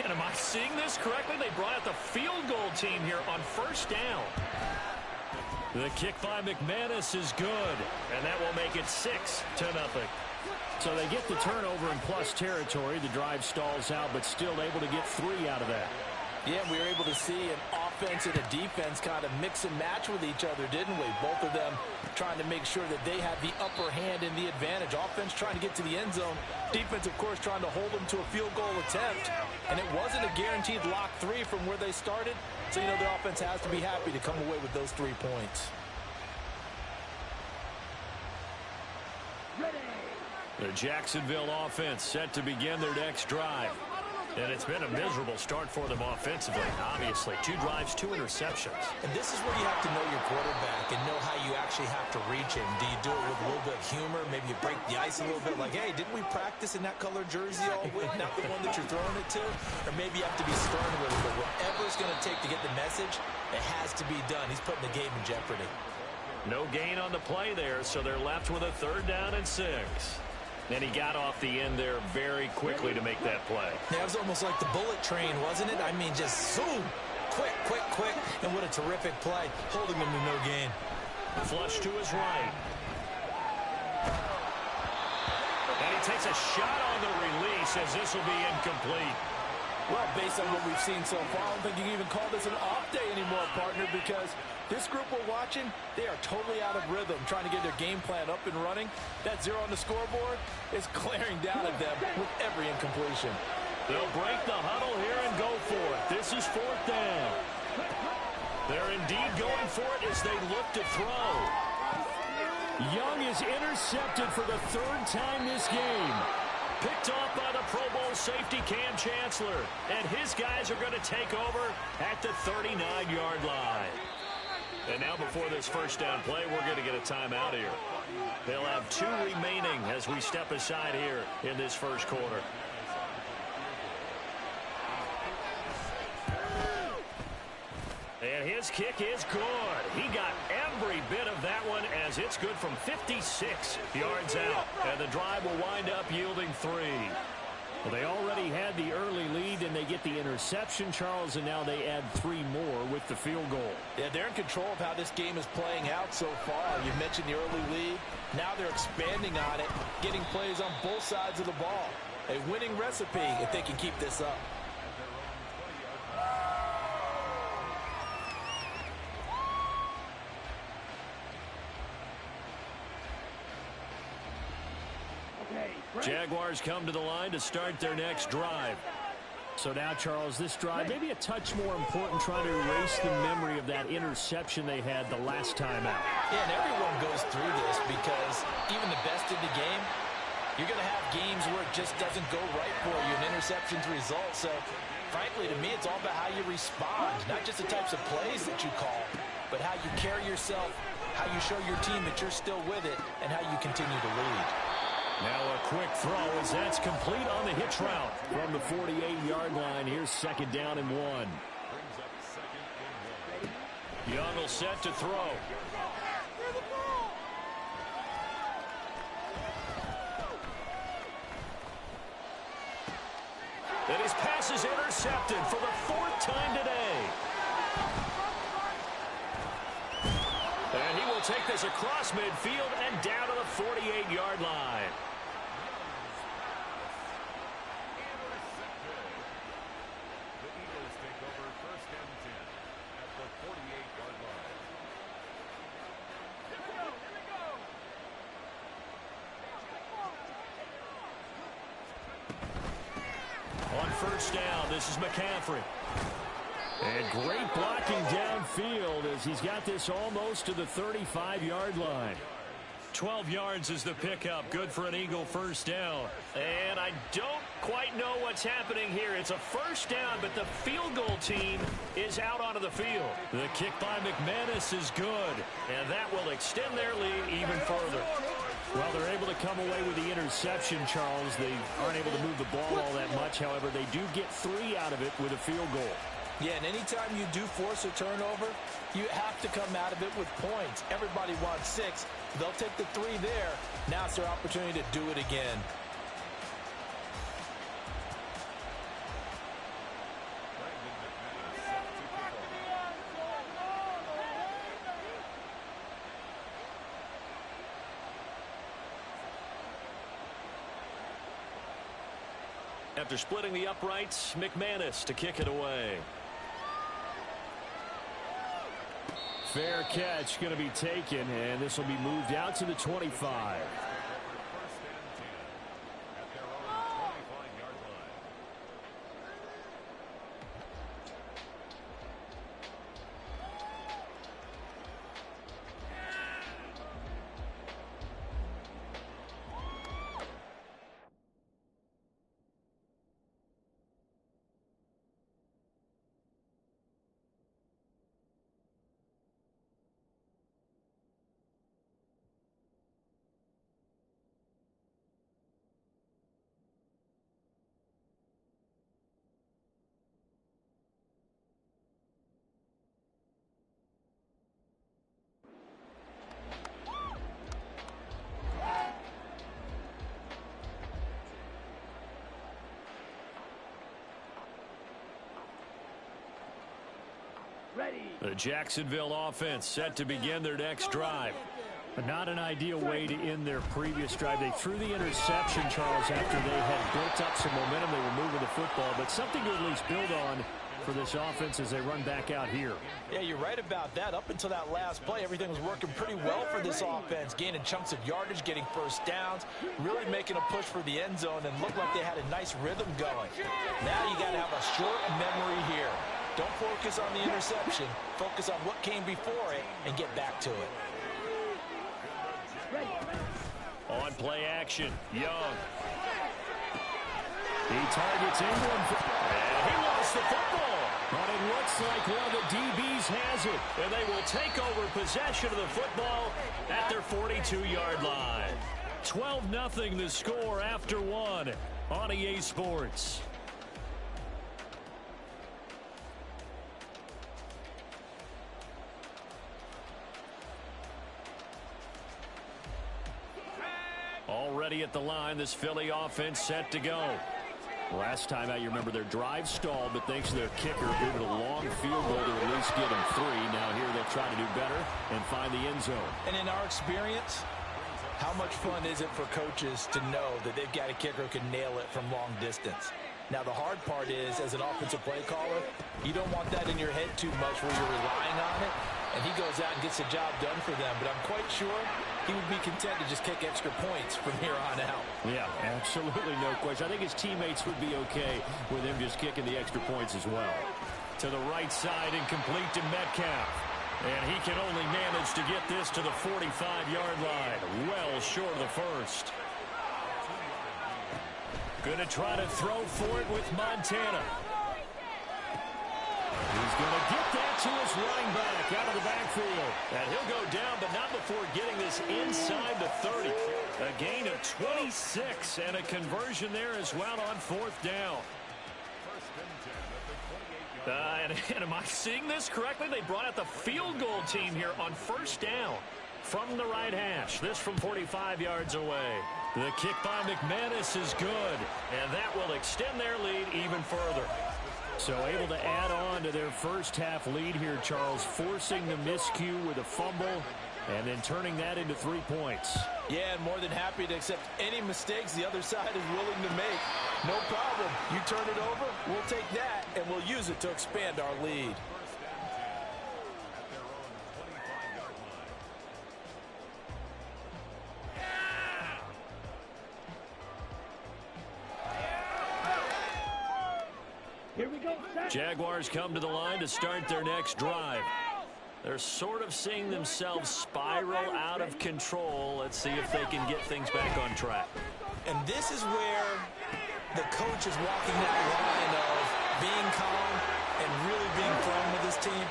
And am I seeing this correctly? They brought out the field goal team here on 1st down. The kick by McManus is good, and that will make it 6-0. So they get the turnover in plus territory. The drive stalls out, but still able to get 3 out of that. Yeah, we were able to see an offense and a defense kind of mix and match with each other, didn't we? Both of them trying to make sure that they have the upper hand and the advantage. Offense trying to get to the end zone. Defense, of course, trying to hold them to a field goal attempt. And it wasn't a guaranteed lock 3 from where they started. So, you know, the offense has to be happy to come away with those 3 points. The Jacksonville offense set to begin their next drive. And it's been a miserable start for them offensively, obviously. 2 drives, 2 interceptions. And this is where you have to know your quarterback and know how you actually have to reach him. Do you do it with a little bit of humor? Maybe you break the ice a little bit like, hey, didn't we practice in that color jersey all week, not the one that you're throwing it to? Or maybe you have to be stern with it. But whatever it's going to take to get the message, it has to be done. He's putting the game in jeopardy. No gain on the play there, so they're left with a 3rd down and 6. And he got off the end there very quickly to make that play. Yeah, it was almost like the bullet train, wasn't it? I mean, just zoom, quick, quick, quick. And what a terrific play, holding him to no gain. Flush to his right. And he takes a shot on the release as this will be incomplete. Well, based on what we've seen so far, I don't think you can even call this an off day anymore, partner, because this group we're watching, they are totally out of rhythm, trying to get their game plan up and running. That 0 on the scoreboard is glaring down at them with every incompletion. They'll break the huddle here and go for it. This is 4th down. They're indeed going for it as they look to throw. Young is intercepted for the 3rd time this game. Picked off by the Pro Bowl safety Cam Chancellor. And his guys are going to take over at the 39-yard line. And now before this 1st down play, we're going to get a timeout here. They'll have 2 remaining as we step aside here in this 1st quarter. And his kick is good. He got every bit of that one as it's good from 56 yards out. And the drive will wind up yielding 3. Well, they already had the early lead, and they get the interception, Charles, and now they add 3 more with the field goal. Yeah, they're in control of how this game is playing out so far. You mentioned the early lead. Now they're expanding on it, getting plays on both sides of the ball. A winning recipe if they can keep this up. Jaguars come to the line to start their next drive. So now, Charles, this drive maybe a touch more important, trying to erase the memory of that interception they had the last time out. Yeah, and everyone goes through this because even the best in the game, you're going to have games where it just doesn't go right for you, and interceptions result. So, frankly, to me, it's all about how you respond, not just the types of plays that you call, but how you carry yourself, how you show your team that you're still with it, and how you continue to lead. Now a quick throw as that's complete on the hitch route. From the 48-yard line, here's 2nd down and 1. Young will set to throw. And his pass is intercepted for the 4th time today. And he will take this across midfield and down to the 48-yard line. On 1st down, this is McCaffrey. And great blocking downfield as he's got this almost to the 35-yard line. 12 yards is the pickup. Good for an Eagle 1st down. And I don't quite know what's happening here. It's a 1st down, but the field goal team is out onto the field. The kick by McManus is good, and that will extend their lead even further. Well, they're able to come away with the interception, Charles. They aren't able to move the ball all that much. However, they do get 3 out of it with a field goal. Yeah, and anytime you do force a turnover, you have to come out of it with points. Everybody wants 6. They'll take the 3 there. Now it's their opportunity to do it again. After splitting the uprights, McManus to kick it away. Fair catch going to be taken, and this will be moved out to the 25. The Jacksonville offense set to begin their next drive. But not an ideal way to end their previous drive. They threw the interception, Charles, after they had built up some momentum. They were moving the football, but something to at least build on for this offense as they run back out here. Yeah, you're right about that. Up until that last play, everything was working pretty well for this offense, gaining chunks of yardage, getting 1st downs, really making a push for the end zone, and looked like they had a nice rhythm going. Now you got to have a short memory here. Don't focus on the interception. Focus on what came before it and get back to it. On play action, Young. He targets England. And he lost the football. But it looks like one of the DBs has it. And they will take over possession of the football at their 42-yard line. 12-0 the score after 1 on EA Sports. Already at the line, this Philly offense set to go. Last time out, you remember their drive stalled, but thanks to their kicker, able to a long field goal to at least get them 3. Now here they'll try to do better and find the end zone. And in our experience, how much fun is it for coaches to know that they've got a kicker who can nail it from long distance? Now, the hard part is, as an offensive play caller, you don't want that in your head too much where you're relying on it, and he goes out and gets the job done for them. But I'm quite sure he would be content to just kick extra points from here on out. Yeah, absolutely no question. I think his teammates would be okay with him just kicking the extra points as well. To the right side and complete to Metcalf. And he can only manage to get this to the 45-yard line. Well short of the first. Going to try to throw for it with Montana. He's going to get that to his running back out of the backfield. And he'll go down, but not before getting this inside the 30. A gain of 26 and a conversion there as well on fourth down. And am I seeing this correctly? They brought out the field goal team here on first down from the right hash. This from 45 yards away. The kick by McManus is good, and that will extend their lead even further. So able to add on to their first half lead here, Charles, forcing the miscue with a fumble and then turning that into 3 points. Yeah, and more than happy to accept any mistakes the other side is willing to make. No problem. You turn it over, we'll take that, and we'll use it to expand our lead. Here we go. Jaguars come to the line to start their next drive. They're sort of seeing themselves spiral out of control. Let's see if they can get things back on track. And this is where the coach is walking that line of being calm and really being firm with his team.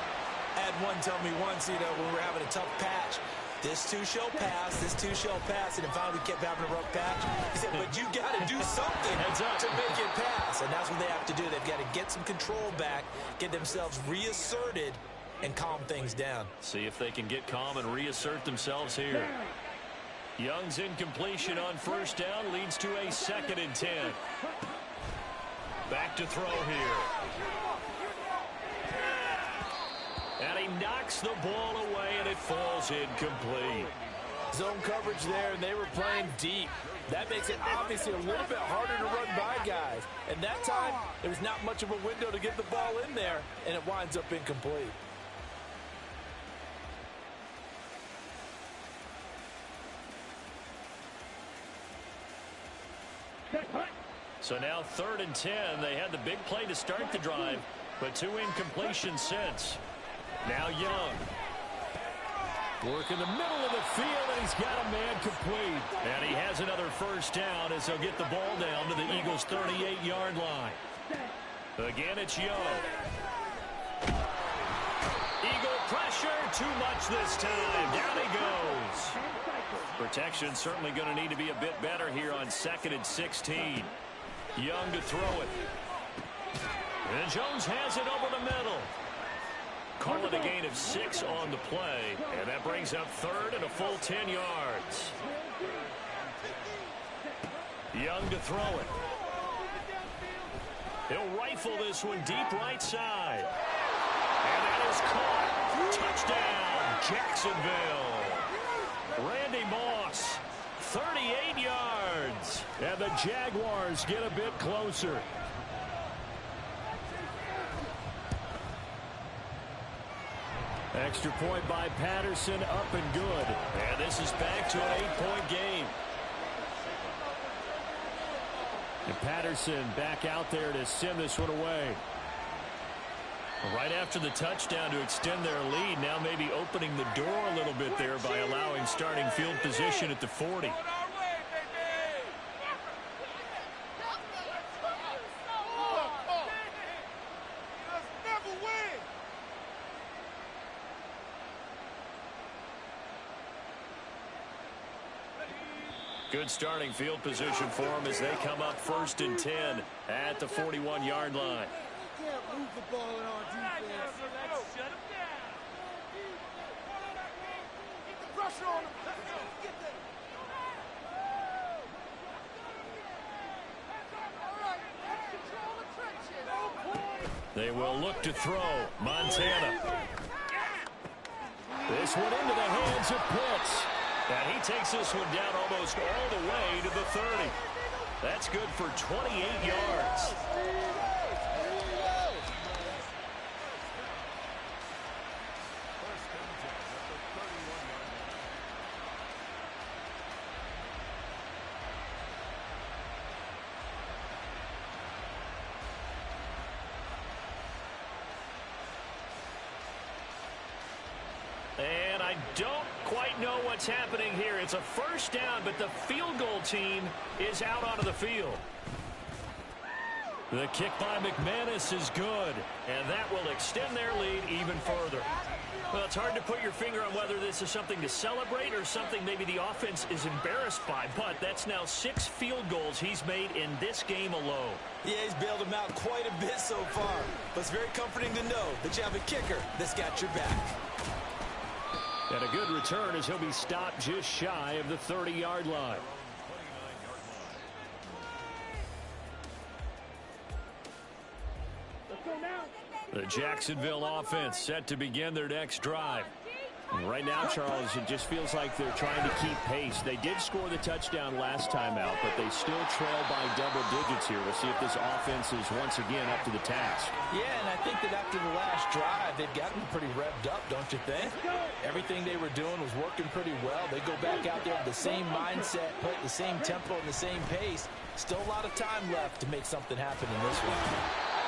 I had one tell me once, when we were having a tough patch, this too shall pass, this too shall pass, and finally we kept having a rough patch. He said, but you got to do something to make it pass, and that's what they have to do. They've got to get some control back, get themselves reasserted, and calm things down. See if they can get calm and reassert themselves here. Young's incompletion on first down leads to a 2nd and 10. Back to throw here. And he knocks the ball away, and it falls incomplete. Zone coverage there, and they were playing deep. That makes it obviously a little bit harder to run by guys. And that time, there was not much of a window to get the ball in there, and it winds up incomplete. So now 3rd and 10. They had the big play to start the drive, but 2 incompletions since. Now Young. Work in the middle of the field, and he's got a man complete. And he has another first down as he'll get the ball down to the Eagles' 38-yard line. Again, it's Young. Eagle pressure, too much this time. Down he goes. Protection certainly going to need to be a bit better here on 2nd and 16. Young to throw it. And Jones has it over the middle. Call it a gain of 6 on the play, and that brings up 3rd and a full 10 yards. Young to throw it. He'll rifle this one deep right side. And that is caught. Touchdown, Jacksonville. Randy Moss, 38 yards. And the Jaguars get a bit closer. Extra point by Patterson, up and good. And this is back to an 8-point game. And Patterson back out there to send this one away. Right after the touchdown to extend their lead, now maybe opening the door a little bit there by allowing starting field position at the 40. Good starting field position for them as they come up 1st and 10 at the 41-yard line. Can't move the ball in our defense. Shut him down. Keep the pressure on him. Get there. All right, let's control the trenches. They will look to throw. Montana. This one into the hands of Pitts. And he takes this one down almost all the way to the 30. That's good for 28 yards. what's happening here. It's a first down, but the field goal team is out onto the field. The kick by McManus is good, and that will extend their lead even further. Well, it's hard to put your finger on whether this is something to celebrate or something maybe the offense is embarrassed by, but that's now 6 field goals he's made in this game alone. Yeah, he's bailed them out quite a bit so far, but it's very comforting to know that you have a kicker that's got your back. And a good return as he'll be stopped just shy of the 30-yard line. The Jacksonville offense set to begin their next drive. And right now, Charles, it just feels like they're trying to keep pace. They did score the touchdown last time out, but they still trail by double digits here. We'll see if this offense is once again up to the task. Yeah, and I think that after the last drive, they've gotten pretty revved up, don't you think? Everything they were doing was working pretty well. They go back out there with the same mindset, play at the same tempo and the same pace. Still a lot of time left to make something happen in this one.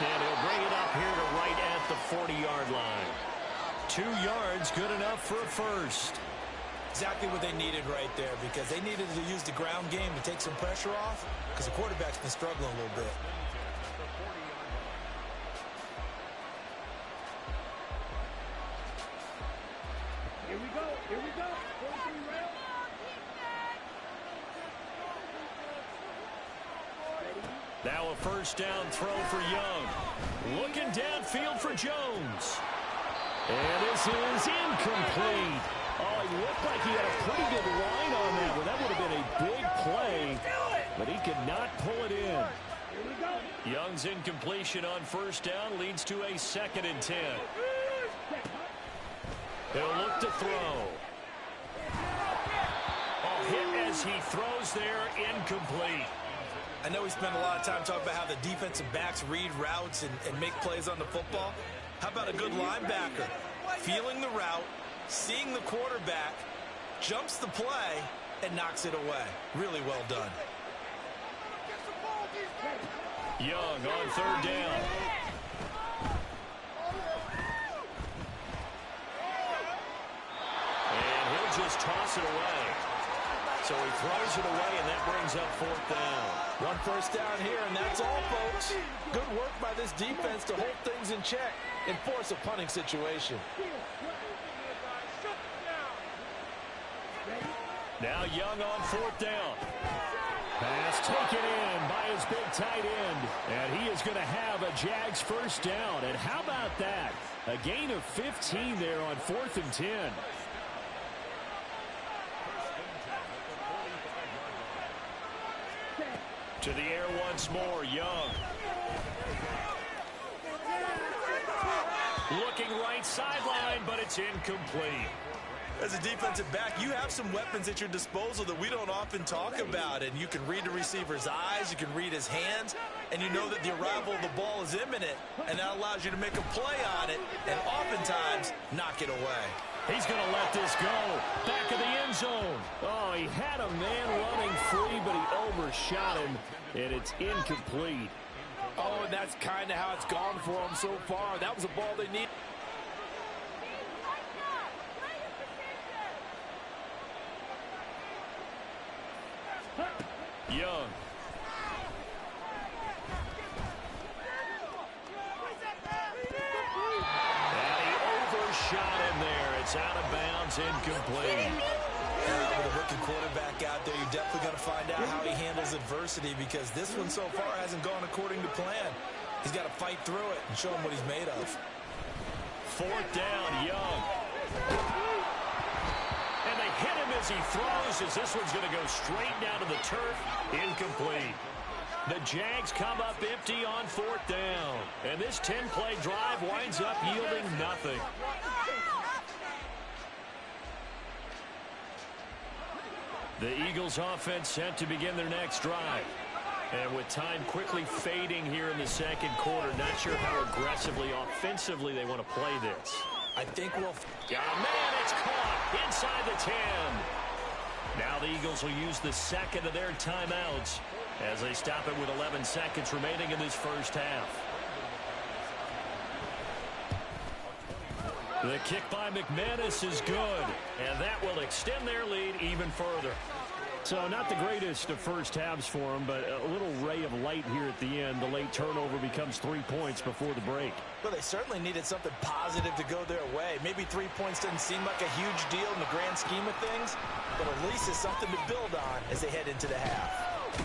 And he'll bring it up here to right at the 40-yard line. 2 yards, good enough for a first. Exactly what they needed right there, because they needed to use the ground game to take some pressure off, because the quarterback's been struggling a little bit. Here we go. Here we go. 43 rail. Now a first down throw for Young. Looking downfield for Jones. And this is incomplete. Oh, he looked like he had a pretty good line on that one. That would have been a big play, but he could not pull it in. Young's incompletion on first down leads to a 2nd and 10. He'll look to throw. A hit as he throws there, incomplete. I know we spend a lot of time talking about how the defensive backs read routes and make plays on the football. How about a good linebacker? Feeling the route, seeing the quarterback, jumps the play, and knocks it away. Really well done. Young on 3rd down. And he'll just toss it away. So he throws it away, and that brings up 4th down. 1 first down here, and that's all, folks. Good work by this defense to hold things in check and force a punting situation. Now Young on 4th down. Pass taken in by his big tight end. And he is going to have a Jags first down. And how about that? A gain of 15 there on 4th and 10. To the air once more, Young. Looking right sideline, but it's incomplete. As a defensive back, you have some weapons at your disposal that we don't often talk about. And you can read the receiver's eyes, you can read his hands, and you know that the arrival of the ball is imminent, and that allows you to make a play on it and oftentimes knock it away. He's going to let this go. Back of the end zone. Oh, he had a man running free, but he overshot him, and it's incomplete. Oh, and that's kind of how it's gone for him so far. That was a ball they need. Young. And he overshot him there. It's out of bounds, incomplete. With a rookie quarterback out there, you're definitely going to find out how he handles adversity, because this one so far hasn't gone according to plan. He's got to fight through it and show him what he's made of. 4th down, Young. And they hit him as he throws, as this one's going to go straight down to the turf. Incomplete. The Jags come up empty on 4th down. And this 10-play drive winds up yielding nothing. The Eagles offense set to begin their next drive. And with time quickly fading here in the 2nd quarter, not sure how aggressively, offensively they want to play this. I think we'll... Oh, man, it's caught inside the 10. Now the Eagles will use the 2nd of their timeouts as they stop it with 11 seconds remaining in this first half. The kick by McManus is good, and that will extend their lead even further. So not the greatest of first halves for them, but a little ray of light here at the end. The late turnover becomes 3 points before the break. Well, they certainly needed something positive to go their way. Maybe 3 points doesn't seem like a huge deal in the grand scheme of things, but at least it's something to build on as they head into the half.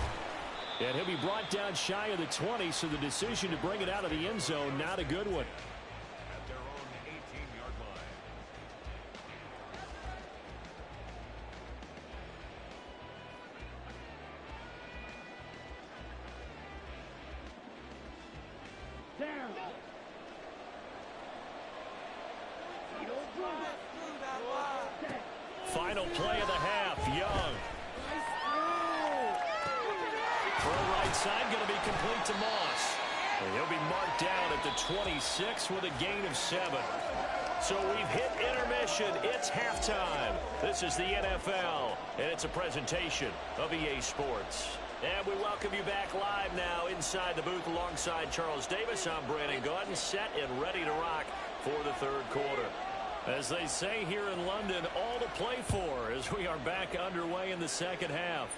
And he'll be brought down shy of the 20, so the decision to bring it out of the end zone, not a good one. At their own 18-yard line. Final play of the half. Young. Throw right side going to be complete to Moss. And he'll be marked down at the 26 with a gain of 7. So we've hit intermission. It's halftime. This is the NFL, and it's a presentation of EA Sports. And we welcome you back live now inside the booth alongside Charles Davis. I'm Brandon Gaudin, set and ready to rock for the third quarter. As they say here in London, all to play for as we are back underway in the second half.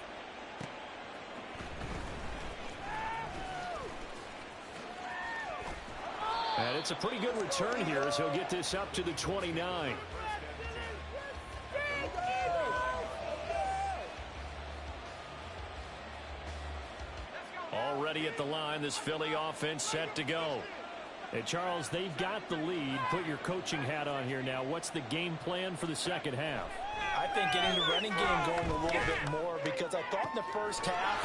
And it's a pretty good return here as he'll get this up to the 29. Already at the line, this Philly offense set to go. Hey, Charles, they've got the lead. Put your coaching hat on here now. What's the game plan for the second half? I think getting the running game going a little bit more, because I thought in the first half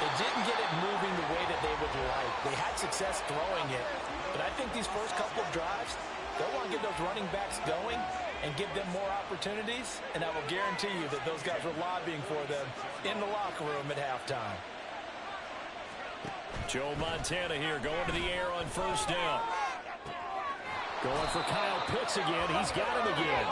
they didn't get it moving the way that they would like. They had success throwing it, but I think these first couple of drives, they'll want to get those running backs going and give them more opportunities, and I will guarantee you that those guys were lobbying for them in the locker room at halftime. Joe Montana here going to the air on first down. Going for Kyle Pitts again. He's got him again.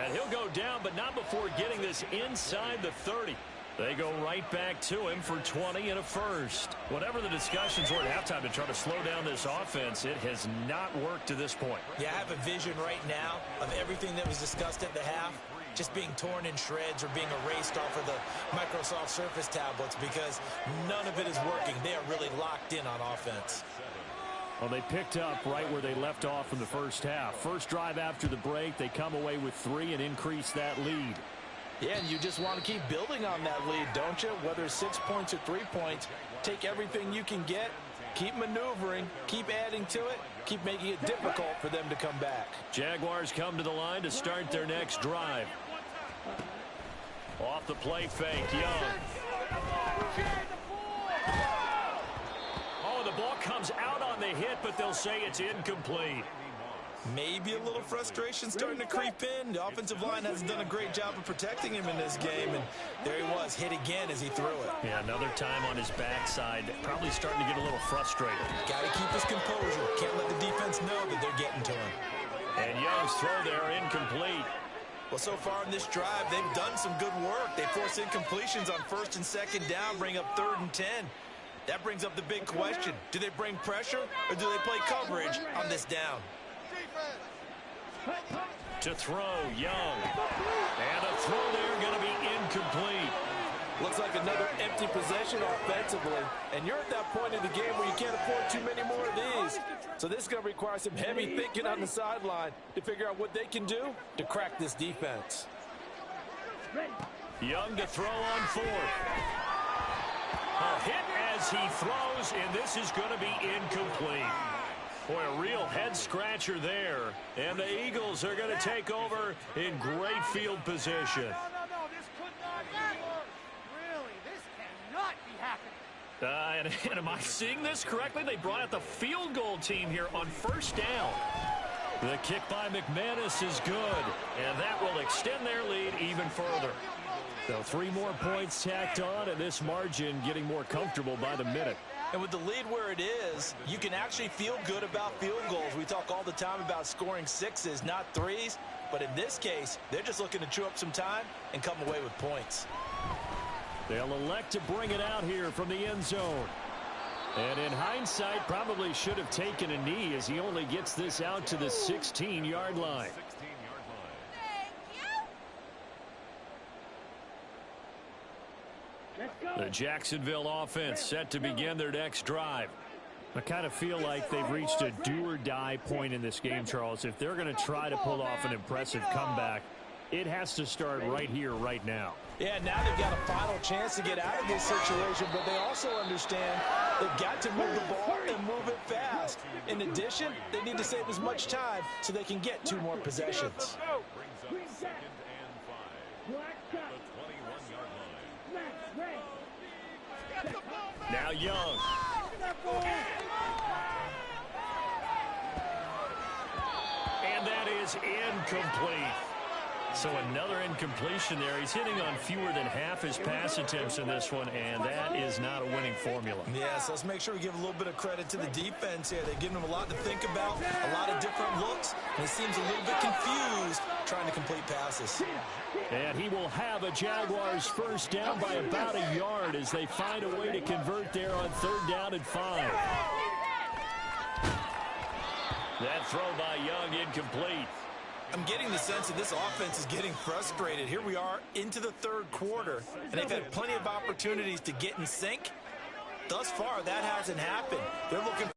And he'll go down, but not before getting this inside the 30. They go right back to him for 20 and a first. Whatever the discussions were at halftime to try to slow down this offense, it has not worked to this point. Yeah, I have a vision right now of everything that was discussed at the half just being torn in shreds or being erased off of the Microsoft Surface tablets, because none of it is working. They are really locked in on offense. Well, they picked up right where they left off in the first half. First drive after the break, they come away with 3 and increase that lead. Yeah, and you just want to keep building on that lead, don't you? Whether it's 6 points or 3 points, take everything you can get, keep maneuvering, keep adding to it, keep making it difficult for them to come back. Jaguars come to the line to start their next drive. Off the play fake, Young. Oh, the ball comes out on the hit, but they'll say it's incomplete. Maybe a little frustration starting to creep in. The offensive line hasn't done a great job of protecting him in this game, and there he was, hit again as he threw it. Yeah, another time on his backside, probably starting to get a little frustrated. Got to keep his composure. Can't let the defense know that they're getting to him. And Young's throw there incomplete. Well, so far in this drive, they've done some good work. They force incompletions on first and second down, bring up 3rd and 10. That brings up the big question. Do they bring pressure or do they play coverage on this down? To throw, Young. And a throw there going to be incomplete. Looks like another empty possession offensively. And you're at that point in the game where you can't afford too many more of these. So this is going to require some heavy thinking on the sideline to figure out what they can do to crack this defense. Young to throw on 4th. A hit as he throws, and this is going to be incomplete. Boy, a real head-scratcher there. And the Eagles are going to take over in great field position. No, this could not be. Really, this cannot be happening. And am I seeing this correctly? They brought out the field goal team here on first down. The kick by McManus is good, and that will extend their lead even further. So 3 more points tacked on, and this margin getting more comfortable by the minute. And with the lead where it is, you can actually feel good about field goals. We talk all the time about scoring 6s, not 3s. But in this case, they're just looking to chew up some time and come away with points. They'll elect to bring it out here from the end zone. And in hindsight, probably should have taken a knee as he only gets this out to the 16-yard line. The Jacksonville offense set to begin their next drive. I kind of feel like they've reached a do-or-die point in this game, Charles. If they're going to try to pull off an impressive comeback, it has to start right here, right now. Yeah, now they've got a final chance to get out of this situation, but they also understand they've got to move the ball and move it fast. In addition, they need to save as much time so they can get 2 more possessions. Now Young. And that is incomplete. So another incompletion there. He's hitting on fewer than half his pass attempts in this one, and that is not a winning formula. Yes, let's make sure we give a little bit of credit to the defense here. They've given him a lot to think about, a lot of different looks, and he seems a little bit confused trying to complete passes. And he will have a Jaguars first down by about a yard as they find a way to convert there on 3rd down and 5. That throw by Young incomplete. I'm getting the sense that this offense is getting frustrated. Here we are into the 3rd quarter, and they've had plenty of opportunities to get in sync. Thus far, that hasn't happened. They're looking